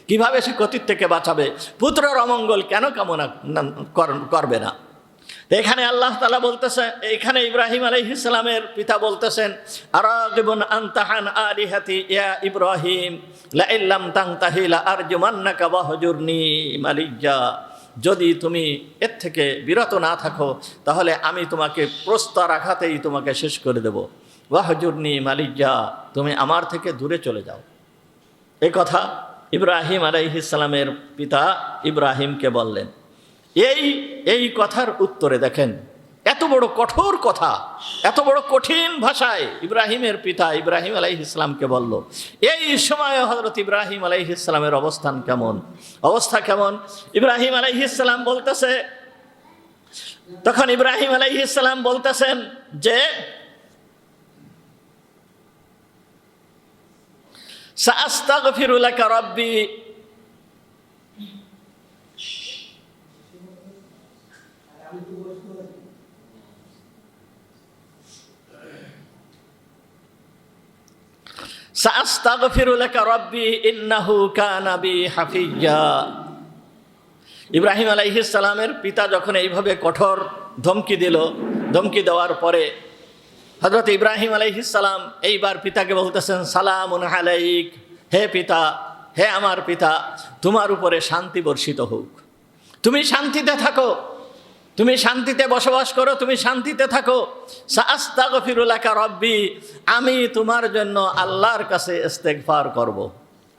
কিভাবে সে ক্ষতির থেকে বাঁচাবে? পুত্রের অমঙ্গল কেন কামনা করবে না? এখানে আল্লাহ তাআলা বলতেছে, এখানে ইব্রাহিম আলাইহিস সালামের পিতা বলতেছেন, আরাগিবুন আনতা আন আলিহাতি ইয়া ইব্রাহিম লা ইল্লাম তানতাহি লা আরজুমান্নাকা ওয়াহজুরনি মালিয়া। যদি তুমি এর থেকে বিরত না থাকো তাহলে আমি তোমাকে প্রস্তর আঘাতেই তোমাকে শেষ করে দেব। ওয়াহজুরনি মালিয়া, তুমি আমার থেকে দূরে চলে যাও। এই কথা ইব্রাহিম আলাইহিস সালামের পিতা ইব্রাহিমকে বললেন। এই কথার উত্তরে দেখেন, এত বড় কঠোর কথা, এত বড় কঠিন ভাষায় ইব্রাহিমের পিতা ইব্রাহিম আলাইহিস সালামকে বলল। এই সময় হযরত ইব্রাহিম আলাইহিস সালামের অবস্থা কেমন? ইব্রাহিম আলাইহিস সালাম বলতেছে, তখন ইব্রাহিম আলাইহিস সালাম বলতেছেন যে সাআস্তাগফিরু লাকা রাব্বি, সাআস্তাগফিরু লাকা রাব্বি ইন্নাহু কানা বি হাফিজ্জা। ইব্রাহিম আলাইহিস সালামের পিতা যখন এইভাবে কঠোর ধমকি দিল, ধমকি দেওয়ার পরে হযরত ইব্রাহিম আলাইহিস সালাম এইবার পিতাকে বলতেছেন, সালামুন আলাইক, হে পিতা, হে আমার পিতা, তোমার উপরে শান্তি বর্ষিত হোক। তুমি শান্তিতে থাকো, তুমি শান্তিতে বসবাস করো, তুমি শান্তিতে থাকো। সাআস্তাগফিরু লাকা রাব্বি, আমি তোমার জন্য আল্লাহর কাছে ইস্তেগফার করব,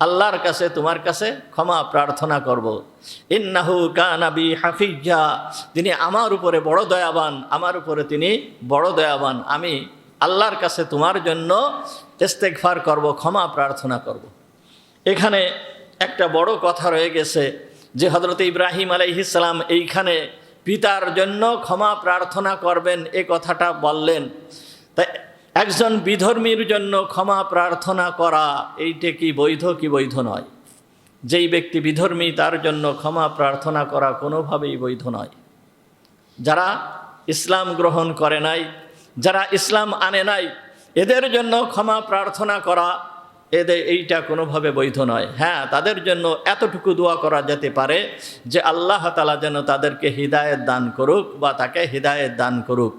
আল্লাহর কাছে তোমার কাছে ক্ষমা প্রার্থনা করব। ইন্নাহু কানা বি হাফিজ্জা, তিনি আমার উপরে বড় দয়াবান, আমার উপরে তিনি বড় দয়াবান। আমি আল্লাহর কাছে তোমার জন্য ইস্তেগফার করব, ক্ষমা প্রার্থনা করব। এখানে একটা বড় কথা রয়ে গেছে যে হযরত ইব্রাহিম আলাইহিস সালাম এইখানে পিতার জন্য ক্ষমা প্রার্থনা করবেন, এ কথাটা বললেন। তাই একজন বিধর্মীর জন্য ক্ষমা প্রার্থনা করা এইটা কি বৈধ কি বৈধ নয়? যেই ব্যক্তি বিধর্মী তার জন্য ক্ষমা প্রার্থনা করা কোনোভাবেই বৈধ নয়। যারা ইসলাম গ্রহণ করে নাই, যারা ইসলাম আনে নাই, এদের জন্য ক্ষমা প্রার্থনা করা এইটা কোনোভাবে বৈধ নয়। হ্যাঁ, তাদের জন্য এতটুকু দোয়া করা যেতে পারে যে আল্লাহ তাআলা যেন তাদেরকে হিদায়েত দান করুক বা তাকে হিদায়েত দান করুক।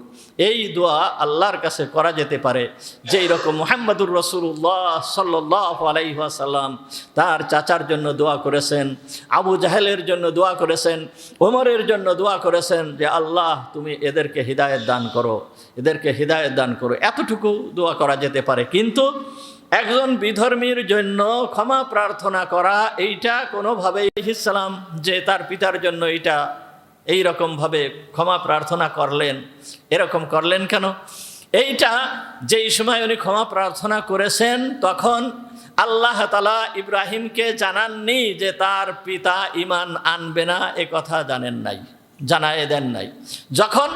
এই দোয়া আল্লাহর কাছে করা যেতে পারে। যেই রকম মুহাম্মদুর রাসূলুল্লাহ সাল্লাল্লাহু আলাইহি ওয়াসাল্লাম তার চাচার জন্য দোয়া করেছেন, আবু জাহেলের জন্য দোয়া করেছেন, ওমরের জন্য দোয়া করেছেন যে আল্লাহ তুমি এদেরকে হিদায়েত দান করো, এদেরকে হিদায়েত দান করো। এতটুকু দোয়া করা যেতে পারে। কিন্তু একজন বিধর্মীর জন্য ক্ষমা প্রার্থনা করা, এইটা কোনোভাবেই ইসলাম যে তার পিতার জন্য এই রকমভাবে ক্ষমা প্রার্থনা করলেন, এরকম করলেন কেন? এইটা যেই সময় উনি ক্ষমা প্রার্থনা করেছেন তখন আল্লাহ তাআলা ইব্রাহিমকে জানাননি যে তার পিতা ঈমান আনবে না, এ কথা জানেন নাই, জানায়ে দেন নাই। যখন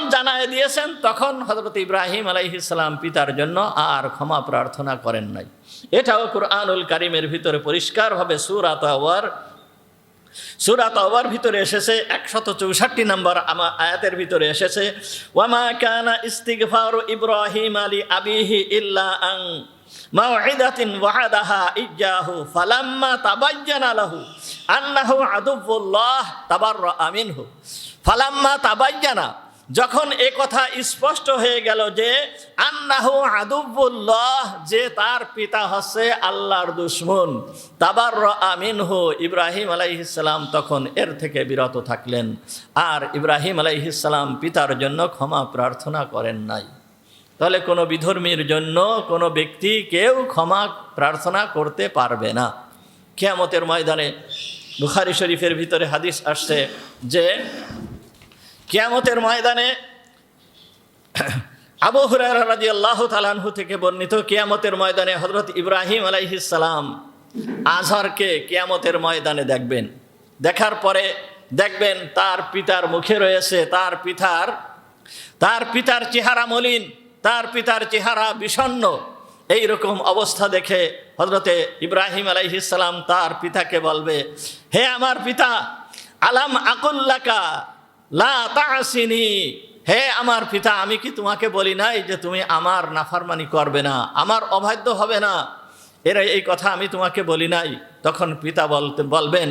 জানায়ে দিয়েছেন তখন হযরত ইব্রাহিম আলাইহিস সালাম পিতার জন্য আর ক্ষমা প্রার্থনা করেন নাই। এটাও কুরআনুল কারীমের ভিতরে পরিষ্কারভাবে সূরা তাওবার ভিতরে এসেছে, 164 নম্বর আয়াতের ভিতরে এসেছে, ওয়ামা কানা ইস্তিগফারু ইব্রাহিম আলি আবিহি ইল্লা আন মাউইদাতিন ওয়াহাদাহা ইজ্জাহু ফালাম্মা তাবায়্যানা লাহু আন্নাহু আদুউল্লাহ তাবাররা মিনহু। ফালাম্মা তাবায়্যানা, যখন এ কথা স্পষ্ট হয়ে গেল যে আন্নাহু আদুউল্লাহ, যে তার পিতা হচ্ছে আল্লাহর দুশমন, তাবাররা মিনহু, ইব্রাহিম আলাইহিস সালাম তখন এর থেকে বিরত থাকলেন। আর ইব্রাহিম আলাইহিস সালাম পিতার জন্য ক্ষমা প্রার্থনা করেন নাই। তাহলে কোনো বিধর্মীর জন্য কোনো ব্যক্তি কেউ ক্ষমা প্রার্থনা করতে পারবে না কিয়ামতের ময়দানে। বুখারী শরীফের ভিতরে হাদিস আসছে যে কিয়ামতের ময়দানে আবু হুরায়রা রাদিয়াল্লাহু তাআলা আনহু থেকে বর্ণিত, কিয়ামতের ময়দানে হযরত ইব্রাহিম আলাইহিস সালাম আজহারকে কিয়ামতের ময়দানে দেখবেন। দেখার পরে দেখবেন তার পিতার মুখে রয়েছে তার পিতার চেহারা মলিন, তার পিতার চেহারা বিষণ্ণ। এই রকম অবস্থা দেখে হযরতে ইব্রাহিম আলাইহিস সালাম তার পিতাকে বলবে, হে আমার পিতা, আলাম আকুল্লাকা লা তা'সিনি, হে আমার পিতা, আমি কি তোমাকে বলি নাই যে তুমি আমার নাফরমানি করবে না, আমার অবাধ্য হবে না? এই কথা আমি তোমাকে বলি নাই? তখন পিতা বলবেন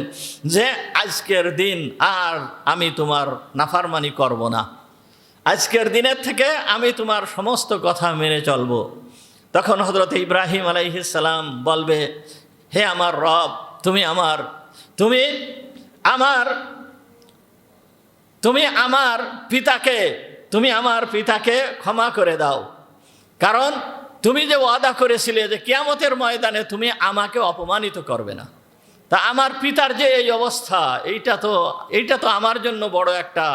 যে আজকের দিন আর আমি তোমার নাফরমানি করব না, আজকের দিনের থেকে আমি তোমার সমস্ত কথা মেনে চলব। তখন হযরত ইব্রাহিম আলাইহিস সালাম বলবে, হে আমার রব, তুমি আমার পিতাকে ক্ষমা করে দাও, কারণ তুমি যে ওয়াদা করেছিলে যে কিয়ামতের ময়দানে তুমি আমাকে অপমানিত করবে না। তা আমার পিতার যে এই অবস্থা, এইটা তো আমার জন্য বড় একটা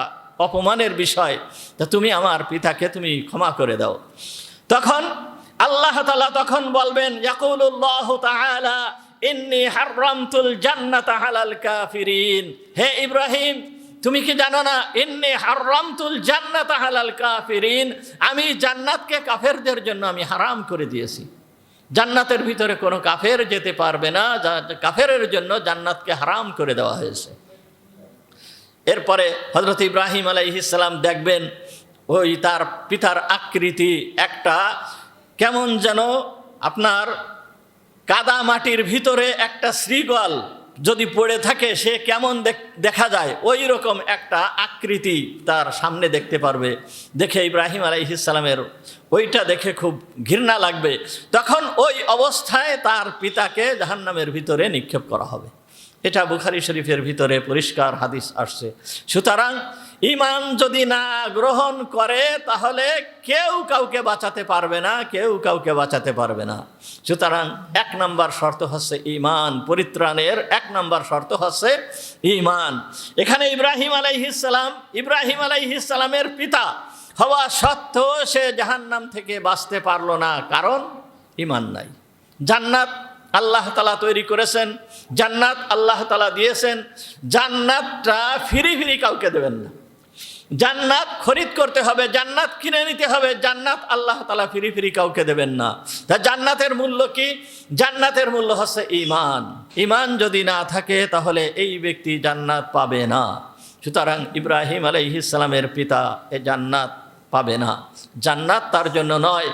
অপমানের বিষয়। তা তুমি আমার পিতাকে তুমি ক্ষমা করে দাও। তখন আল্লাহ তাআলা তখন বলবেন, ইয়াকুলুল্লাহু তাআলা ইন্নী হাররামতুল জান্নাতা আলাল কাফিরিন, হে ইব্রাহিম, তুমি কি জানো না, ইন্নী হাররামতুল জান্নাতা আলাল কাফিরিন, আমি জান্নাতকে কাফেরদের জন্য আমি হারাম করে দিয়েছি। জান্নাতের ভিতরে কোনো কাফের যেতে পারবে না, কাফেরের জন্য জান্নাতকে হারাম করে দেওয়া হয়েছে। এরপরে হযরত ইব্রাহিম আলাইহিস সালাম দেখবেন ওই তার পিতার আকৃতি একটা কেমন যেন আপনার কাদা মাটির ভিতরে একটা শ্রীগল যদি পড়ে থাকে সে কেমন দেখা যায়, ওই রকম একটা আকৃতি তার সামনে দেখতে পারবে। দেখে ইব্রাহিম আলাইহিস সালামের ওইটা দেখে খুব ঘৃণা লাগবে। তখন ওই অবস্থায় তার পিতাকে জাহান্নামের ভিতরে নিক্ষেপ করা হবে। এটা বুখারী শরীফের ভিতরে পরিষ্কার হাদিস আসছে। সুতরাং ঈমান যদি না গ্রহণ করে তাহলে কেউ কাউকে বাঁচাতে পারবে না, সুতরাং 1 নম্বর শর্ত হচ্ছে ঈমান, পরিত্রাণের 1 নম্বর শর্ত হচ্ছে ঈমান। এখানে ইব্রাহিম আলাইহিস সালামের পিতা হওয়া সত্ত্বেও সে জাহান্নাম থেকে বাঁচতে পারলো না, কারণ ঈমান নাই। জান্নাত আল্লাহ তাআলা তৈরি করেছেন, জান্নাত আল্লাহ তাআলা দিয়েছেন, জান্নাতটা ফিরি কাউকে দেবেন না। জান্নাত খরিদ করতে হবে, জান্নাত কিনে নিতে হবে, জান্নাত আল্লাহ তাআলা ফিরি কাউকে দেবেন না। তা জান্নাতের মূল্য কি? জান্নাতের মূল্য হচ্ছে ঈমান। ঈমান যদি না থাকে তাহলে এই ব্যক্তি জান্নাত পাবে না। সুতরাং ইব্রাহিম আলাইহিস সালামের পিতা এই জান্নাত পাবে না। জান্নাত তার জন্য নয়,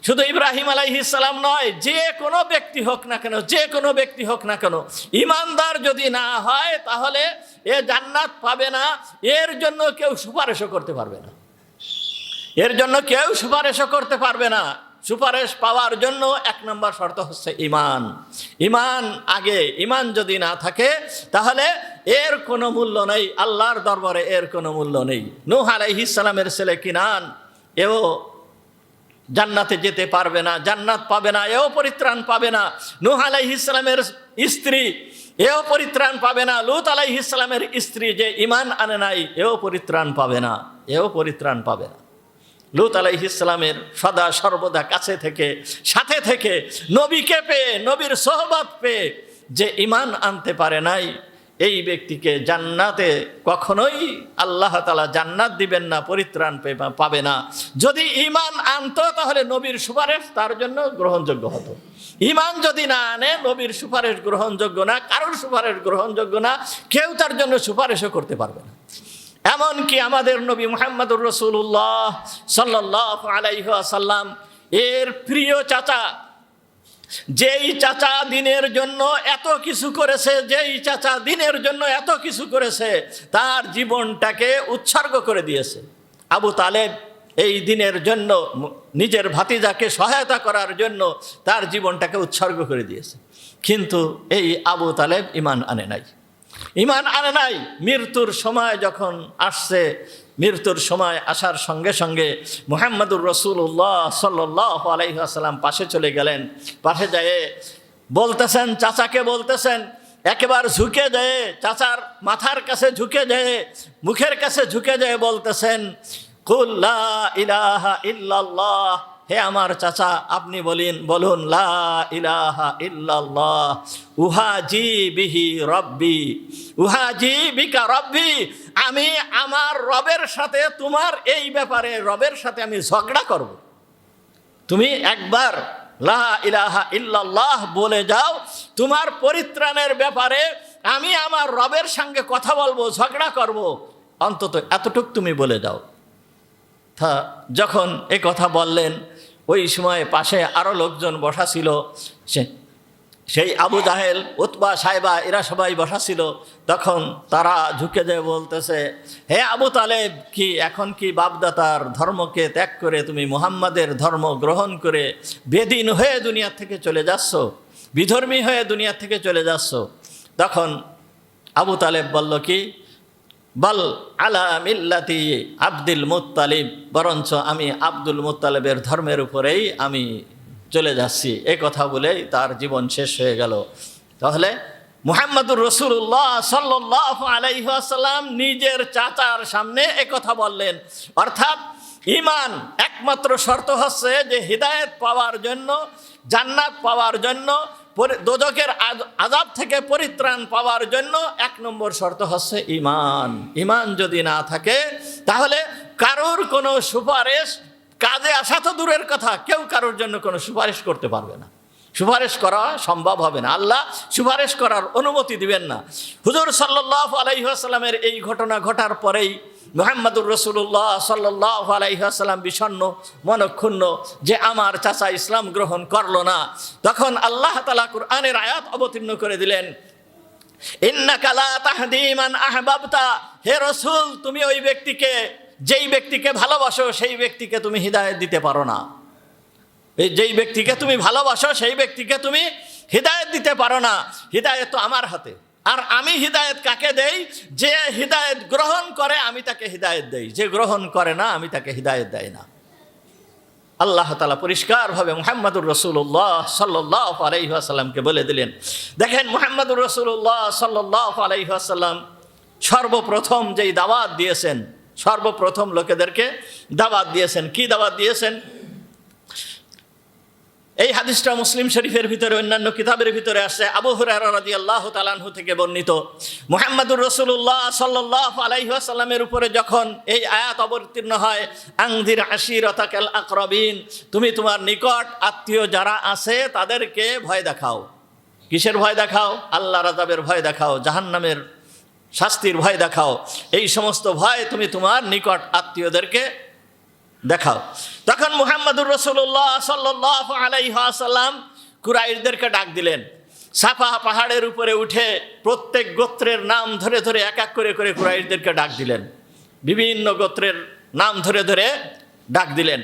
শুধু ইব্রাহিম আলাইহিস সালাম নয়, যে কোনো ব্যক্তি হোক না কেন, যে কোনো ব্যক্তি হোক না কেন, ইমানদার যদি না হয় তাহলে এ জান্নাত পাবে না। এর জন্য কেউ সুপারিশও করতে পারবে না, এর জন্য কেউ সুপারিশও করতে পারবে না। সুপারিশ পাওয়ার জন্য 1 নম্বর শর্ত হচ্ছে ঈমান। ঈমান আগে, ঈমান যদি না থাকে তাহলে এর কোনো মূল্য নেই, আল্লাহর দরবারে এর কোনো মূল্য নেই। নূহ আলাইহিস সালামের ছেলে কিনান, এও জান্নাতে যেতে পারবে না, জান্নাত পাবে না, এও পরিত্রাণ পাবে না। নূহ আলাইহিস সালামের স্ত্রী, এও পরিত্রাণ পাবে না। লূত আলাইহিস সালামের স্ত্রী যে ঈমান আনে নাই, এও পরিত্রাণ পাবে না, এও পরিত্রাণ পাবে না। লূত আলাইহিস সালামের সদা সর্বদা কাছে থেকে, সাথে থেকে, নবীকে পেয়ে, নবীর সোহবত পেয়ে যে ঈমান আনতে পারে নাই, এই ব্যক্তিকে জান্নাতে কখনোই আল্লাহ তাআলা জান্নাত দিবেন না, পরিত্রাণ পাবে না। যদি ঈমান আনতো তাহলে নবীর সুপারিশ তার জন্য গ্রহণযোগ্য হতো। ঈমান যদি না আনে, নবীর সুপারিশ গ্রহণযোগ্য না, কারোর সুপারিশ গ্রহণযোগ্য না, কেউ তার জন্য সুপারিশও করতে পারবে না। এমনকি আমাদের নবী মুহাম্মদুর রাসূলুল্লাহ সাল্লাল্লাহু আলাইহি ওয়াসাল্লাম এর প্রিয় চাচা, যেই চাচা দিনের জন্য এত কিছু করেছে, যেই চাচা দিনের জন্য এত কিছু করেছে, তার জীবনটাকে উৎসর্গ করে দিয়েছে। আবু তালেব এই দিনের জন্য, নিজের ভাতিজাকে সহায়তা করার জন্য তার জীবনটাকে উৎসর্গ করে দিয়েছে। কিন্তু এই আবু তালেব ঈমান আনে নাই, ঈমান আনে নাই। মৃত্যুর সময় যখন আসছে, মৃত্যুর সময় আসার সঙ্গে সঙ্গে মুহাম্মদুর রাসূলুল্লাহ সাল্লাল্লাহু আলাইহি ওয়াসাল্লাম পাশে চলে গেলেন। পাশে যেয়ে বলতেছেন, চাচাকে বলতেছেন, একেবারে ঝুঁকে যেয়ে, চাচার মাথার কাছে ঝুঁকে যেয়ে, মুখের কাছে ঝুঁকে যেয়ে বলতেছেন, কুল লা ইলাহা ইল্লাল্লাহ, হে আমার চাচা আপনি বলুন লা ইলাহা ইল্লাল্লাহ, উহাজি বিহি রব্বি, উহাজি বিকা রব্বি, আমি আমার রবের সাথে, তোমার এই ব্যাপারে রবের সাথে আমি ঝগড়া করব। তুমি একবার লা ইলাহা ইল্লাল্লাহ বলে যাও, তোমার পরিত্রাণের ব্যাপারে আমি আমার রবের সঙ্গে কথা বলবো, ঝগড়া করব, অন্তত এতটুকু তুমি বলে যাও। যখন এ কথা বললেন, ওই সময় পাশে আরও লোকজন বসা ছিল, সেই আবু জাহেল, উতবা, সাইবা, এরা সবাই বসা ছিল। তখন তারা ঝুঁকে যেয়ে বলতেছে, হে আবু তালেব, কি এখন কি বাপদাতার ধর্মকে ত্যাগ করে তুমি মুহাম্মাদের ধর্ম গ্রহণ করে বেদিন হয়ে দুনিয়া থেকে চলে যাচ্ছ, বিধর্মী হয়ে দুনিয়া থেকে চলে যাচ্ছ? তখন আবু তালেব বলল কি, বল আলা মিল্লাতি আব্দুল মুত্তালিব, বরঞ্চ আমি আব্দুল মুত্তালিবের ধর্মের উপরেই আমি চলে যাচ্ছি। এ কথা বলেই তার জীবন শেষ হয়ে গেল। তাহলে মুহাম্মদুর রাসূলুল্লাহ সাল্লাল্লাহু আলাইহি ওয়াসাল্লাম নিজের চাচার সামনে এ কথা বললেন। অর্থাৎ ঈমান একমাত্র শর্ত হচ্ছে যে হিদায়াত পাওয়ার জন্য, জান্নাত পাওয়ার জন্য, দোজখের আযাব থেকে পরিত্রাণ পাওয়ার জন্য 1 নম্বর শর্ত হচ্ছে ঈমান। ঈমান যদি না থাকে তাহলে কারোর কোনো সুপারিশ কাজে আসা তো দূরের কথা, কেউ কারোর জন্য কোনো সুপারিশ করতে পারবে না, সুপারিশ করা সম্ভব হবে না, আল্লাহ সুপারিশ করার অনুমতি দিবেন না। হুজুর সাল্লাল্লাহু আলাইহি ওয়াসাল্লামের এই ঘটনা ঘটার পরেই মুহাম্মদুর রাসূলুল্লাহ সাল্লাল্লাহু আলাইহি ওয়াসাল্লাম বিষণ্ণ, মনক্ষুণ্ণ যে আমার চাচা ইসলাম গ্রহণ করলো না। তখন আল্লাহ তাআলা কুরআনের আয়াত অবতীর্ণ করে দিলেন, ইন্নাকা লা তাহদি মান আহবাবতা, হে রাসূল তুমি ওই ব্যক্তিকে, যেই ব্যক্তিকে ভালোবাসো সেই ব্যক্তিকে তুমি হিদায়াত দিতে পারো না। এই যেই ব্যক্তিকে তুমি ভালোবাসো সেই ব্যক্তিকে তুমি হিদায়াত দিতে পারো না। হিদায়াত তো আমার হাতে, আর আমি হিদায়াত কাকে দেই? যে হিদায়াত গ্রহণ করে আমি তাকে হিদায়াত দেই, যে গ্রহণ করে না আমি তাকে হিদায়াত দেই না। আল্লাহ তাআলা পরিষ্কারভাবে মুহাম্মদুর রাসূলুল্লাহ সাল্লাল্লাহু আলাইহি ওয়াসাল্লামকে বলে দিলেন। দেখেন, মুহাম্মদুর রাসূলুল্লাহ সাল্লাল্লাহু আলাইহি ওয়াসাল্লাম সর্বপ্রথম যেই দাওয়াত দিয়েছেন, সর্বপ্রথম লোকেদেরকে দাওয়াত দিয়েছেন। কি দাওয়াত দিয়েছেন? এই হাদিসটা মুসলিম শরীফের ভিতরে, অন্যান্য কিতাবের ভিতরে আসছে। আবু হুরায়রা রাদিয়াল্লাহু তাআলা আনহু থেকে বর্ণিত, মুহাম্মদুর রাসূলুল্লাহ সাল্লাল্লাহু আলাইহি ওয়াসাল্লামের উপরে যখন এই আয়াত অবতীর্ণ হয়, আনজির আশিরাতাকাল আকরাবিন, তুমি তোমার নিকট আত্মীয় যারা আছে তাদেরকে ভয় দেখাও। কিসের ভয় দেখাও? আল্লাহর আযাবের ভয় দেখাও, জাহান্নামের শাস্তির ভয় দেখাও। এই সমস্ত ভয় তুমি তোমার নিকট আত্মীয়দেরকে দেখাও। তখন মুহাম্মদুর রাসূলুল্লাহ সাল্লাল্লাহু আলাইহি ওয়াসাল্লাম কুরাইশদেরকে ডাক দিলেন। সাফা পাহাড়ের উপরে উঠে প্রত্যেক গোত্রের নাম ধরে ধরে এক এক করে করে কুরাইশদেরকে ডাক দিলেন। বিভিন্ন গোত্রের নাম ধরে ধরে ডাক দিলেন।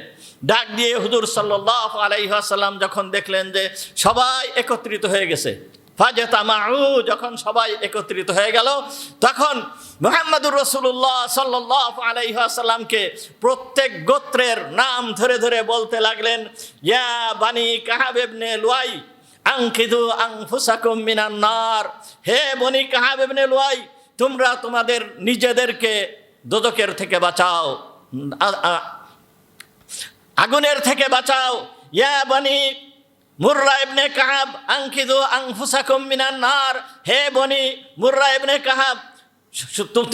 ডাক দিয়ে হুজুর সাল্লাল্লাহু আলাইহি ওয়াসাল্লাম যখন দেখলেন যে সবাই একত্রিত হয়ে গেছে, ফাজতামাউ, যখন সবাই একত্রিত হয়ে গেল, তখন মুহাম্মদুর রাসূলুল্লাহ সাল্লাল্লাহু আলাইহি ওয়াসাল্লামকে প্রত্যেক গোত্রের নাম ধরে ধরে বলতে লাগলেন, ইয়া বানি কাহাব ইবনে লুয়াই আনকিদু আনফুসাকুম মিনান নার, হে বনি কাহাব ইবনে লুয়াই, তোমরা তোমাদের নিজেদেরকে দোজখের থেকে বাঁচাও, আগুনের থেকে বাঁচাও। ইয়া বনি মুররা ইবনে কাহাব আনকিদু আনফুসাকুম মিনান নার, হে বনি মুররা ইবনে কাহাব,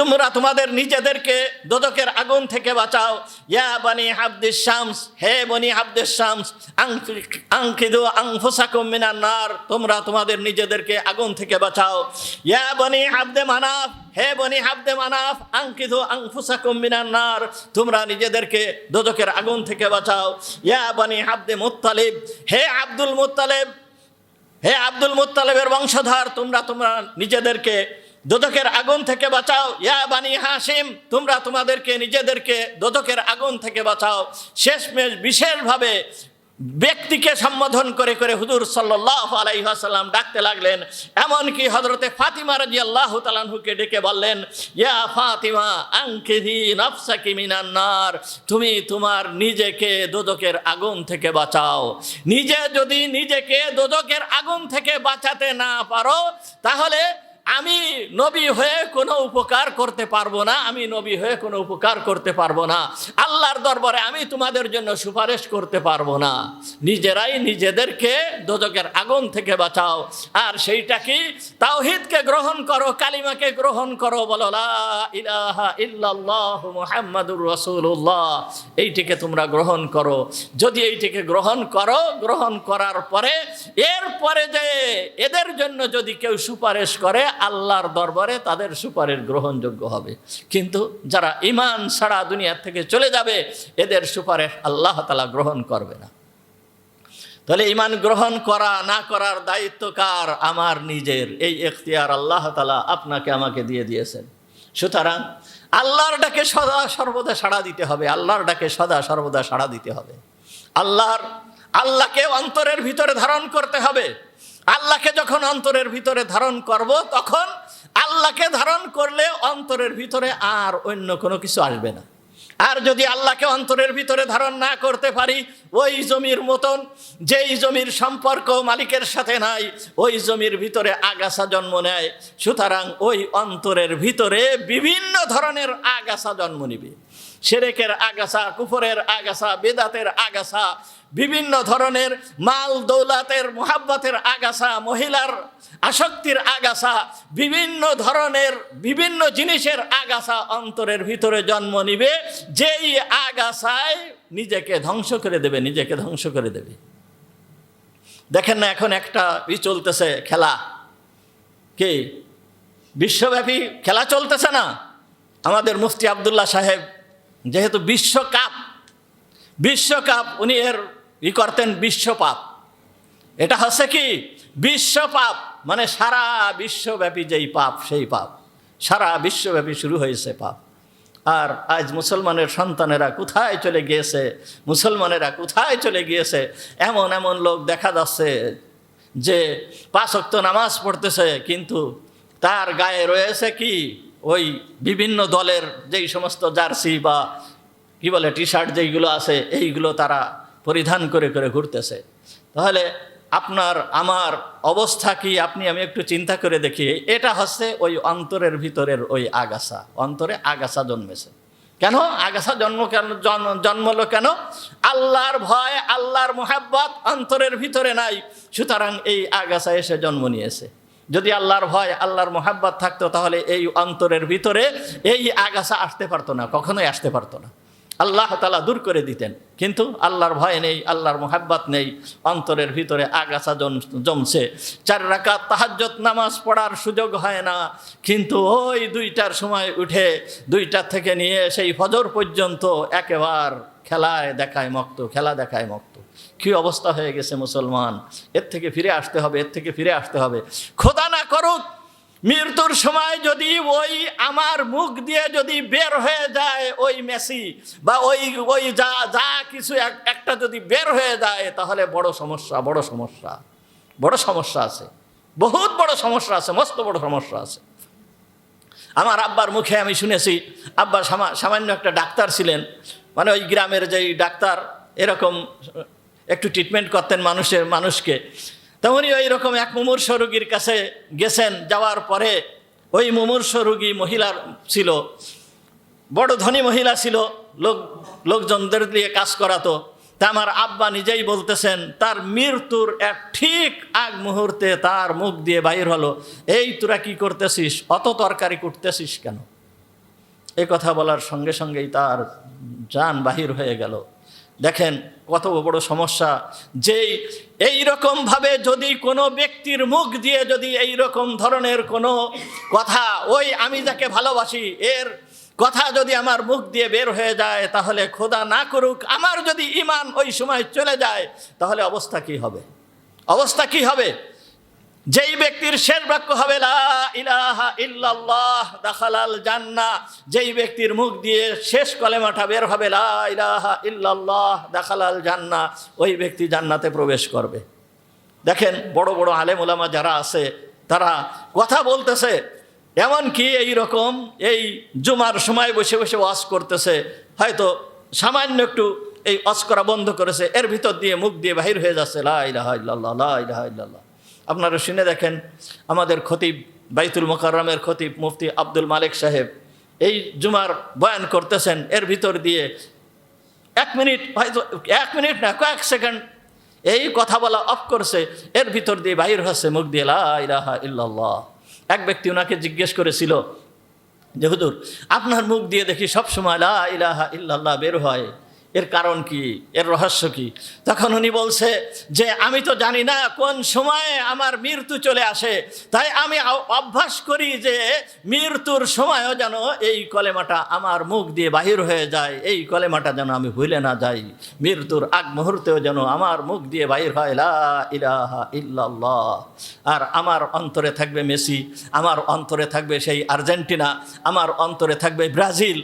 তোমরা তোমাদের নিজেদেরকে দোজখের আগুন থেকে বাঁচাও। ইয়া বনি আব্দিস শামস, হে বনি আব্দিস শামস আনকিদু আনফুসাকুম মিনান নার, তোমরা তোমাদের নিজেদেরকে আগুন থেকে বাঁচাও। ইয়া বনি আব্দে মানাফ, হে বনি আব্দে মানাফ আনকিদু আনফুসাকুম মিনান নার, তোমরা নিজেদেরকে দোজখের আগুন থেকে বাঁচাও। ইয়া বনি আব্দে মুত্তালিব, হে আব্দুল মুত্তালিব, হে আব্দুল মুত্তালিবের বংশধর, তোমরা নিজেদেরকে দোজখের আগুন থেকে বাঁচাও। ইয়া বানি হাশিম, তোমরা তোমাদেরকে নিজেদেরকে দোজখের আগুন থেকে বাঁচাও। শেষমেশ বিশেষভাবে ব্যক্তিকে সম্বোধন করে করে হুজুর সাল্লাল্লাহু আলাইহি ওয়াসাল্লাম ডাকতে লাগলেন। এমনকি হযরতে ফাতিমা রাদিয়াল্লাহু তাআলা আনহুকে ডেকে বললেন, ইয়া ফাতিমা আনকিদি নাফসাকি মিনান নার, তুমি তোমার নিজেকে দোজখের আগুন থেকে বাঁচাও। নিজে যদি নিজেকে দোজখের আগুন থেকে বাঁচাতে না পারো, তাহলে আমি নবী হয়ে কোনো উপকার করতে পারবো না, আমি নবী হয়ে কোনো উপকার করতে পারবো না, আল্লাহর দরবারে আমি তোমাদের জন্য সুপারিশ করতে পারবো না। নিজেরাই নিজেদেরকে দোজখের আগুন থেকে বাঁচাও। আর সেইটা কি? তাওহীদকে গ্রহণ করো, কালিমাকে গ্রহণ করো, বলো লা ইলাহা ইল্লাল্লাহু মুহাম্মাদুর রাসূলুল্লাহ, এইটিকে তোমরা গ্রহণ করো। যদি এইটিকে গ্রহণ করো, গ্রহণ করার পরে এরপরে যে এদের জন্য যদি কেউ সুপারিশ করে, আল্লাহর দরবারে তাদের সুপারিশ গ্রহণযোগ্য হবে। কিন্তু যারা ঈমান ছাড়া দুনিয়া থেকে চলে যাবে, এদের সুপারিশ আল্লাহ তাআলা গ্রহণ করবে না। তাহলে ঈমান গ্রহণ করা না করার দায়িত্ব কার? আমার নিজের। এই এখতিয়ার আল্লাহ তাআলা আপনাকে আমাকে দিয়ে দিয়েছেন। সুতরাং আল্লাহর ডাকে সদা সর্বদা সাড়া দিতে হবে, আল্লাহর ডাকে সদা সর্বদা সাড়া দিতে হবে। আল্লাহকে অন্তরের ভিতরে ধারণ করতে হবে। আল্লাহকে যখন অন্তরের ভিতরে ধারণ করব, তখন আল্লাহকে ধারণ করলে অন্তরের ভিতরে আর অন্য কোনো কিছু আসবে না। আর যদি আল্লাহকে অন্তরের ভিতরে ধারণ না করতে পারি, ওই জমির মতন, যেই জমির সম্পর্ক মালিকের সাথে নাই, ওই জমির ভিতরে আগাছা জন্ম নেয়। সুতরাং ওই অন্তরের ভিতরে বিভিন্ন ধরনের আগাছা জন্ম নিবে। শিরকের আগাছা, কুফরের আগাছা, বেদাতের আগাছা, বিভিন্ন ধরনের মাল দৌলাতের মোহাব্বতের আগাছা, মহিলার আসক্তির আগাছা, বিভিন্ন ধরনের বিভিন্ন জিনিসের আগাছা অন্তরের ভিতরে জন্ম নিবে। যেই আগাছায় নিজেকে ধ্বংস করে দেবে, নিজেকে ধ্বংস করে দেবে। দেখেন না, এখন একটা চলতেছে খেলা, কি বিশ্বব্যাপী খেলা চলতেছে না? আমাদের মুফতি আব্দুল্লাহ সাহেব যেহেতু বিশ্বকাপ উনি এর করতেন বিশ্বপাপ। এটা হচ্ছে কি বিশ্বপাপ, মানে সারা বিশ্বব্যাপী যেই পাপ, সেই পাপ সারা বিশ্বব্যাপী শুরু হয়েছে পাপ। আর আজ মুসলমানের সন্তানেরা কোথায় চলে গিয়েছে, মুসলমানেরা কোথায় চলে গিয়েছে। এমন এমন লোক দেখা যাচ্ছে যে 5 ওয়াক্ত নামাজ পড়তেছে, কিন্তু তার গায়ে রয়েছে কি ওই বিভিন্ন দলের যেই সমস্ত জার্সি বা কি বলে টি শার্ট যেইগুলো আছে, এইগুলো তারা পরিধান করে করে ঘুরতেছে। তাহলে আপনার আমার অবস্থা কি আপনি আমি একটু চিন্তা করে দেখি। এটা হচ্ছে ওই অন্তরের ভিতরের ওই আগাছা। অন্তরে আগাছা জন্মেছে কেন? আগাছা জন্মলো কেন? আল্লাহর ভয়, আল্লাহর মুহাব্বত অন্তরের ভিতরে নাই। সুতরাং এই আগাছা এসে জন্ম নিয়েছে। যদি আল্লাহর ভয়, আল্লাহর মুহাব্বত থাকতো, তাহলে এই অন্তরের ভিতরে এই আগাছা আসতে পারতো না, কখনোই আসতে পারতো না। আল্লাহ তাআলা দূর করে দিতেন। কিন্তু আল্লাহর ভয় নেই, আল্লাহর মুহাব্বত নেই, অন্তরের ভিতরে আগাছা জমছে। 4 রাকাত তাহাজ্জুদ নামাজ পড়ার সুযোগ হয় না, কিন্তু ওই 2টার সময় উঠে 2টা থেকে নিয়ে সেই ফজর পর্যন্ত একেবারে খেলায় দেখায় মক্ত, খেলা দেখায় মক্ত। কী অবস্থা হয়ে গেছে মুসলমান! এর থেকে ফিরে আসতে হবে, এর থেকে ফিরে আসতে হবে। খোদা না করুক মৃত্যুর সময় যদি ওই আমার মুখ দিয়ে যদি বের হয়ে যায় ওই মেসি বা ওই ওই যা যা কিছু একটা যদি বের হয়ে যায়, তাহলে বড় সমস্যা, বড় সমস্যা, বড় সমস্যা আছে, বহুত বড় সমস্যা আছে, মস্ত বড় সমস্যা আছে। আমার আব্বার মুখে আমি শুনেছি, আব্বা সামান্য একটা ডাক্তার ছিলেন, মানে ওই গ্রামের যেই ডাক্তার এরকম একটু ট্রিটমেন্ট করতেন মানুষকে। তেমনি ওই রকম এক মুমূর্ষ রোগীর কাছে গেছেন, যাওয়ার পরে ওই মুমূর্ষ রোগী মহিলার ছিল, বড় ধনী মহিলা ছিল, লোকজনদের দিয়ে কাজ করাতো। তা আমার আব্বা নিজেই বলতেছেন তার মৃত্যুর এক ঠিক আগ মুহূর্তে তার মুখ দিয়ে বাইর হলো, এই তোরা কি করতেছিস, অত তরকারি কুটতেছিস কেন? এই কথা বলার সঙ্গে সঙ্গেই তার জান বাহির হয়ে গেল। দেখেন কত বড় সমস্যা। যেই এইরকমভাবে যদি কোনো ব্যক্তির মুখ দিয়ে যদি এইরকম ধরনের কোনো কথা, ওই আমি যাকে ভালোবাসি এর কথা যদি আমার মুখ দিয়ে বের হয়ে যায়, তাহলে খোদা না করুক আমার যদি ঈমান ওই সময় চলে যায়, তাহলে অবস্থা কি হবে? অবস্থা কি হবে? যেই ব্যক্তির শেষ বাক্য হবে লা ইলাহা ইল্লাল্লাহ দাখালাল জান্নাহ, যেই ব্যক্তির মুখ দিয়ে শেষ কলেমাটা বের হবে লা ইলাহা ইল্লাল্লাহ দাখালাল জান্নাহ, ওই ব্যক্তি জান্নাতে প্রবেশ করবে। দেখেন বড় বড় আলেম ওলামা যারা আছে তারা কথা বলতেছে, এমনকি এইরকম এই জুমার সময় বসে বসে ওয়াজ করতেছে, হয়তো সামান্য একটু এই ওয়াজ করা বন্ধ করেছে, এর ভিতর দিয়ে মুখ দিয়ে বাহির হয়ে যাচ্ছে লা ইলাহা ইল্লাল্লাহ, লা ইলাহা ইল্লাল্লাহ। আপনারা শুনে দেখেন, আমাদের খতিব বাইতুল মুকাররমের খতিব মুফতি আব্দুল মালিক সাহেব এই জুমার বয়ান করতেছেন, এর ভিতর দিয়ে 1 মিনিট, হয়তো 1 মিনিট না, কয়েক সেকেন্ড এই কথা বলা অফ করছে, এর ভিতর দিয়ে বাহির হচ্ছে মুখ দিয়ে লা ইলাহা ইল্লাল্লাহ। এক ব্যক্তি ওনাকে জিজ্ঞেস করেছিল যে হুজুর, আপনার মুখ দিয়ে দেখি সবসময় লা ইলাহা ইল্লাল্লাহ বের হয়, এর কারণ কি, এর রহস্য কি? তখন উনি বলছে যে আমি তো জানি না কোন সময়ে আমার মৃত্যু চলে আসে, তাই আমি অভ্যাস করি যে মৃত্যুর সময়ও যেন এই কলেমাটা আমার মুখ দিয়ে বাহির হয়ে যায়, এই কলেমাটা যেন আমি ভুলে না যাই, মৃত্যুর আগ মুহূর্তেও যেন আমার মুখ দিয়ে বাহির হয় লা ইলাহা ইল্লাল্লাহ। আর আমার অন্তরে থাকবে মেসি, আমার অন্তরে থাকবে সেই আর্জেন্টিনা, আমার অন্তরে থাকবে ব্রাজিল,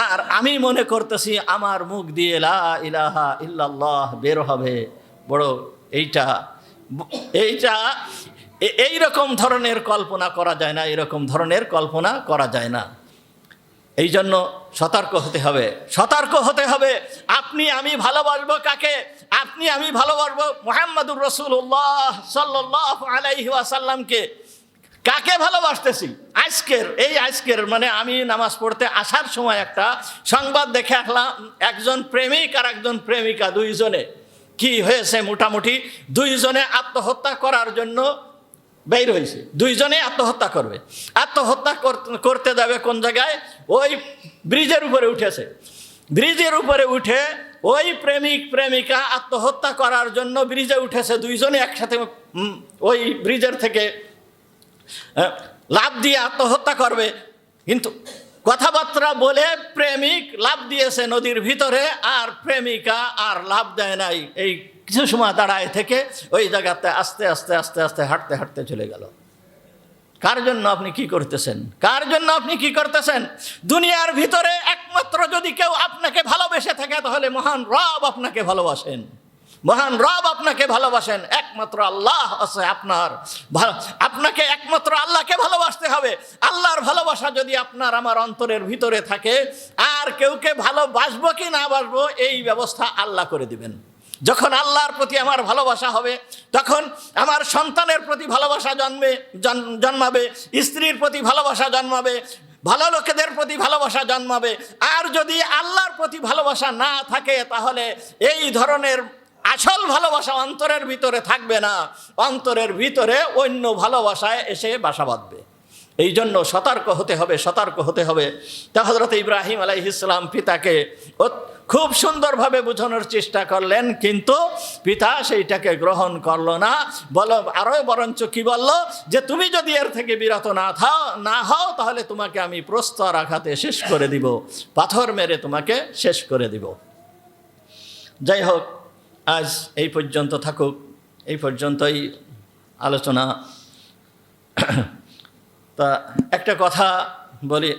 আর আমি মনে করতেছি আমার মুখ দিয়ে লা ইলাহা ইল্লাল্লাহ বের হবে। বড় এইটা এইরকম ধরনের কল্পনা করা যায় না, এরকম ধরনের কল্পনা করা যায় না। এই জন্য সতর্ক হতে হবে, সতর্ক হতে হবে। আপনি আমি ভালোবাসবো কাকে? আপনি আমি ভালোবাসবো মুহাম্মাদুর রাসূলুল্লাহ সাল্লাল্লাহু আলাইহি ওয়াসাল্লামকে। কাকে ভালোবাসতেছি? আজকের মানে আমি নামাজ পড়তে আসার সময় একটা সংবাদ দেখে আসলাম, একজন প্রেমিক আর একজন প্রেমিকা দুইজনে কি হয়েছে, মোটামুটি দুইজনে আত্মহত্যা করার জন্য বের হয়েছে, দুইজনে আত্মহত্যা করবে। আত্মহত্যা করতে যাবে কোন জায়গায়? ওই ব্রিজের উপরে উঠেছে। ব্রিজের উপরে উঠে ওই প্রেমিক প্রেমিকা আত্মহত্যা করার জন্য ব্রিজে উঠেছে, দুইজনে একসাথে ওই ব্রিজের থেকে লাফ দিয়ে আত্মহত্যা করবে। কিন্তু কথাবার্তা বলে প্রেমিক লাফ দিয়েছে নদীর ভিতরে, আর প্রেমিকা আর লাফ দেয় নাই। এই কিছু সময় দাঁড়ায় থেকে ওই জায়গাতে আস্তে আস্তে আস্তে আস্তে হাঁটতে হাঁটতে চলে গেল। কার জন্য আপনি কি করতেছেন? কার জন্য আপনি কি করতেছেন? দুনিয়ার ভিতরে একমাত্র যদি কেউ আপনাকে ভালোবেসে থাকে, তাহলে মহান রব আপনাকে ভালোবাসেন, মহান রব আপনাকে ভালোবাসেন। একমাত্র আল্লাহ আছে আপনার, আপনাকে একমাত্র আল্লাহকে ভালোবাসতে হবে। আল্লাহর ভালোবাসা যদি আপনার আমার অন্তরের ভিতরে থাকে, আর কেউকে ভালোবাসবো কি না বাসবো এই ব্যবস্থা আল্লাহ করে দিবেন। যখন আল্লাহর প্রতি আমার ভালোবাসা হবে, তখন আমার সন্তানের প্রতি ভালোবাসা জন্মাবে, স্ত্রীর প্রতি ভালোবাসা জন্মাবে, ভালো লোকেদের প্রতি ভালোবাসা জন্মাবে। আর যদি আল্লাহর প্রতি ভালোবাসা না থাকে, তাহলে এই ধরনের আসল ভালোবাসা অন্তরের ভিতরে থাকবে না, অন্তরের ভিতরে অন্য ভালোবাসায় এসে বাসা বাঁধবে। এই জন্য সতর্ক হতে হবে, সতর্ক হতে হবে। তা হযরত ইব্রাহিম আলাইহিস সালাম পিতাকে খুব সুন্দরভাবে বোঝানোর চেষ্টা করলেন, কিন্তু পিতা সেইটাকে গ্রহণ করলো না। আরও বরঞ্চ কি বলল, যে তুমি যদি এর থেকে বিরত না হও, তাহলে তোমাকে আমি প্রস্তর আঘাতে শেষ করে দিব, পাথর মেরে তোমাকে শেষ করে দিব। যাই হোক, আজ এই পর্যন্ত থাকুক, এই পর্যন্তই আলোচনা। তা একটা কথা বলি,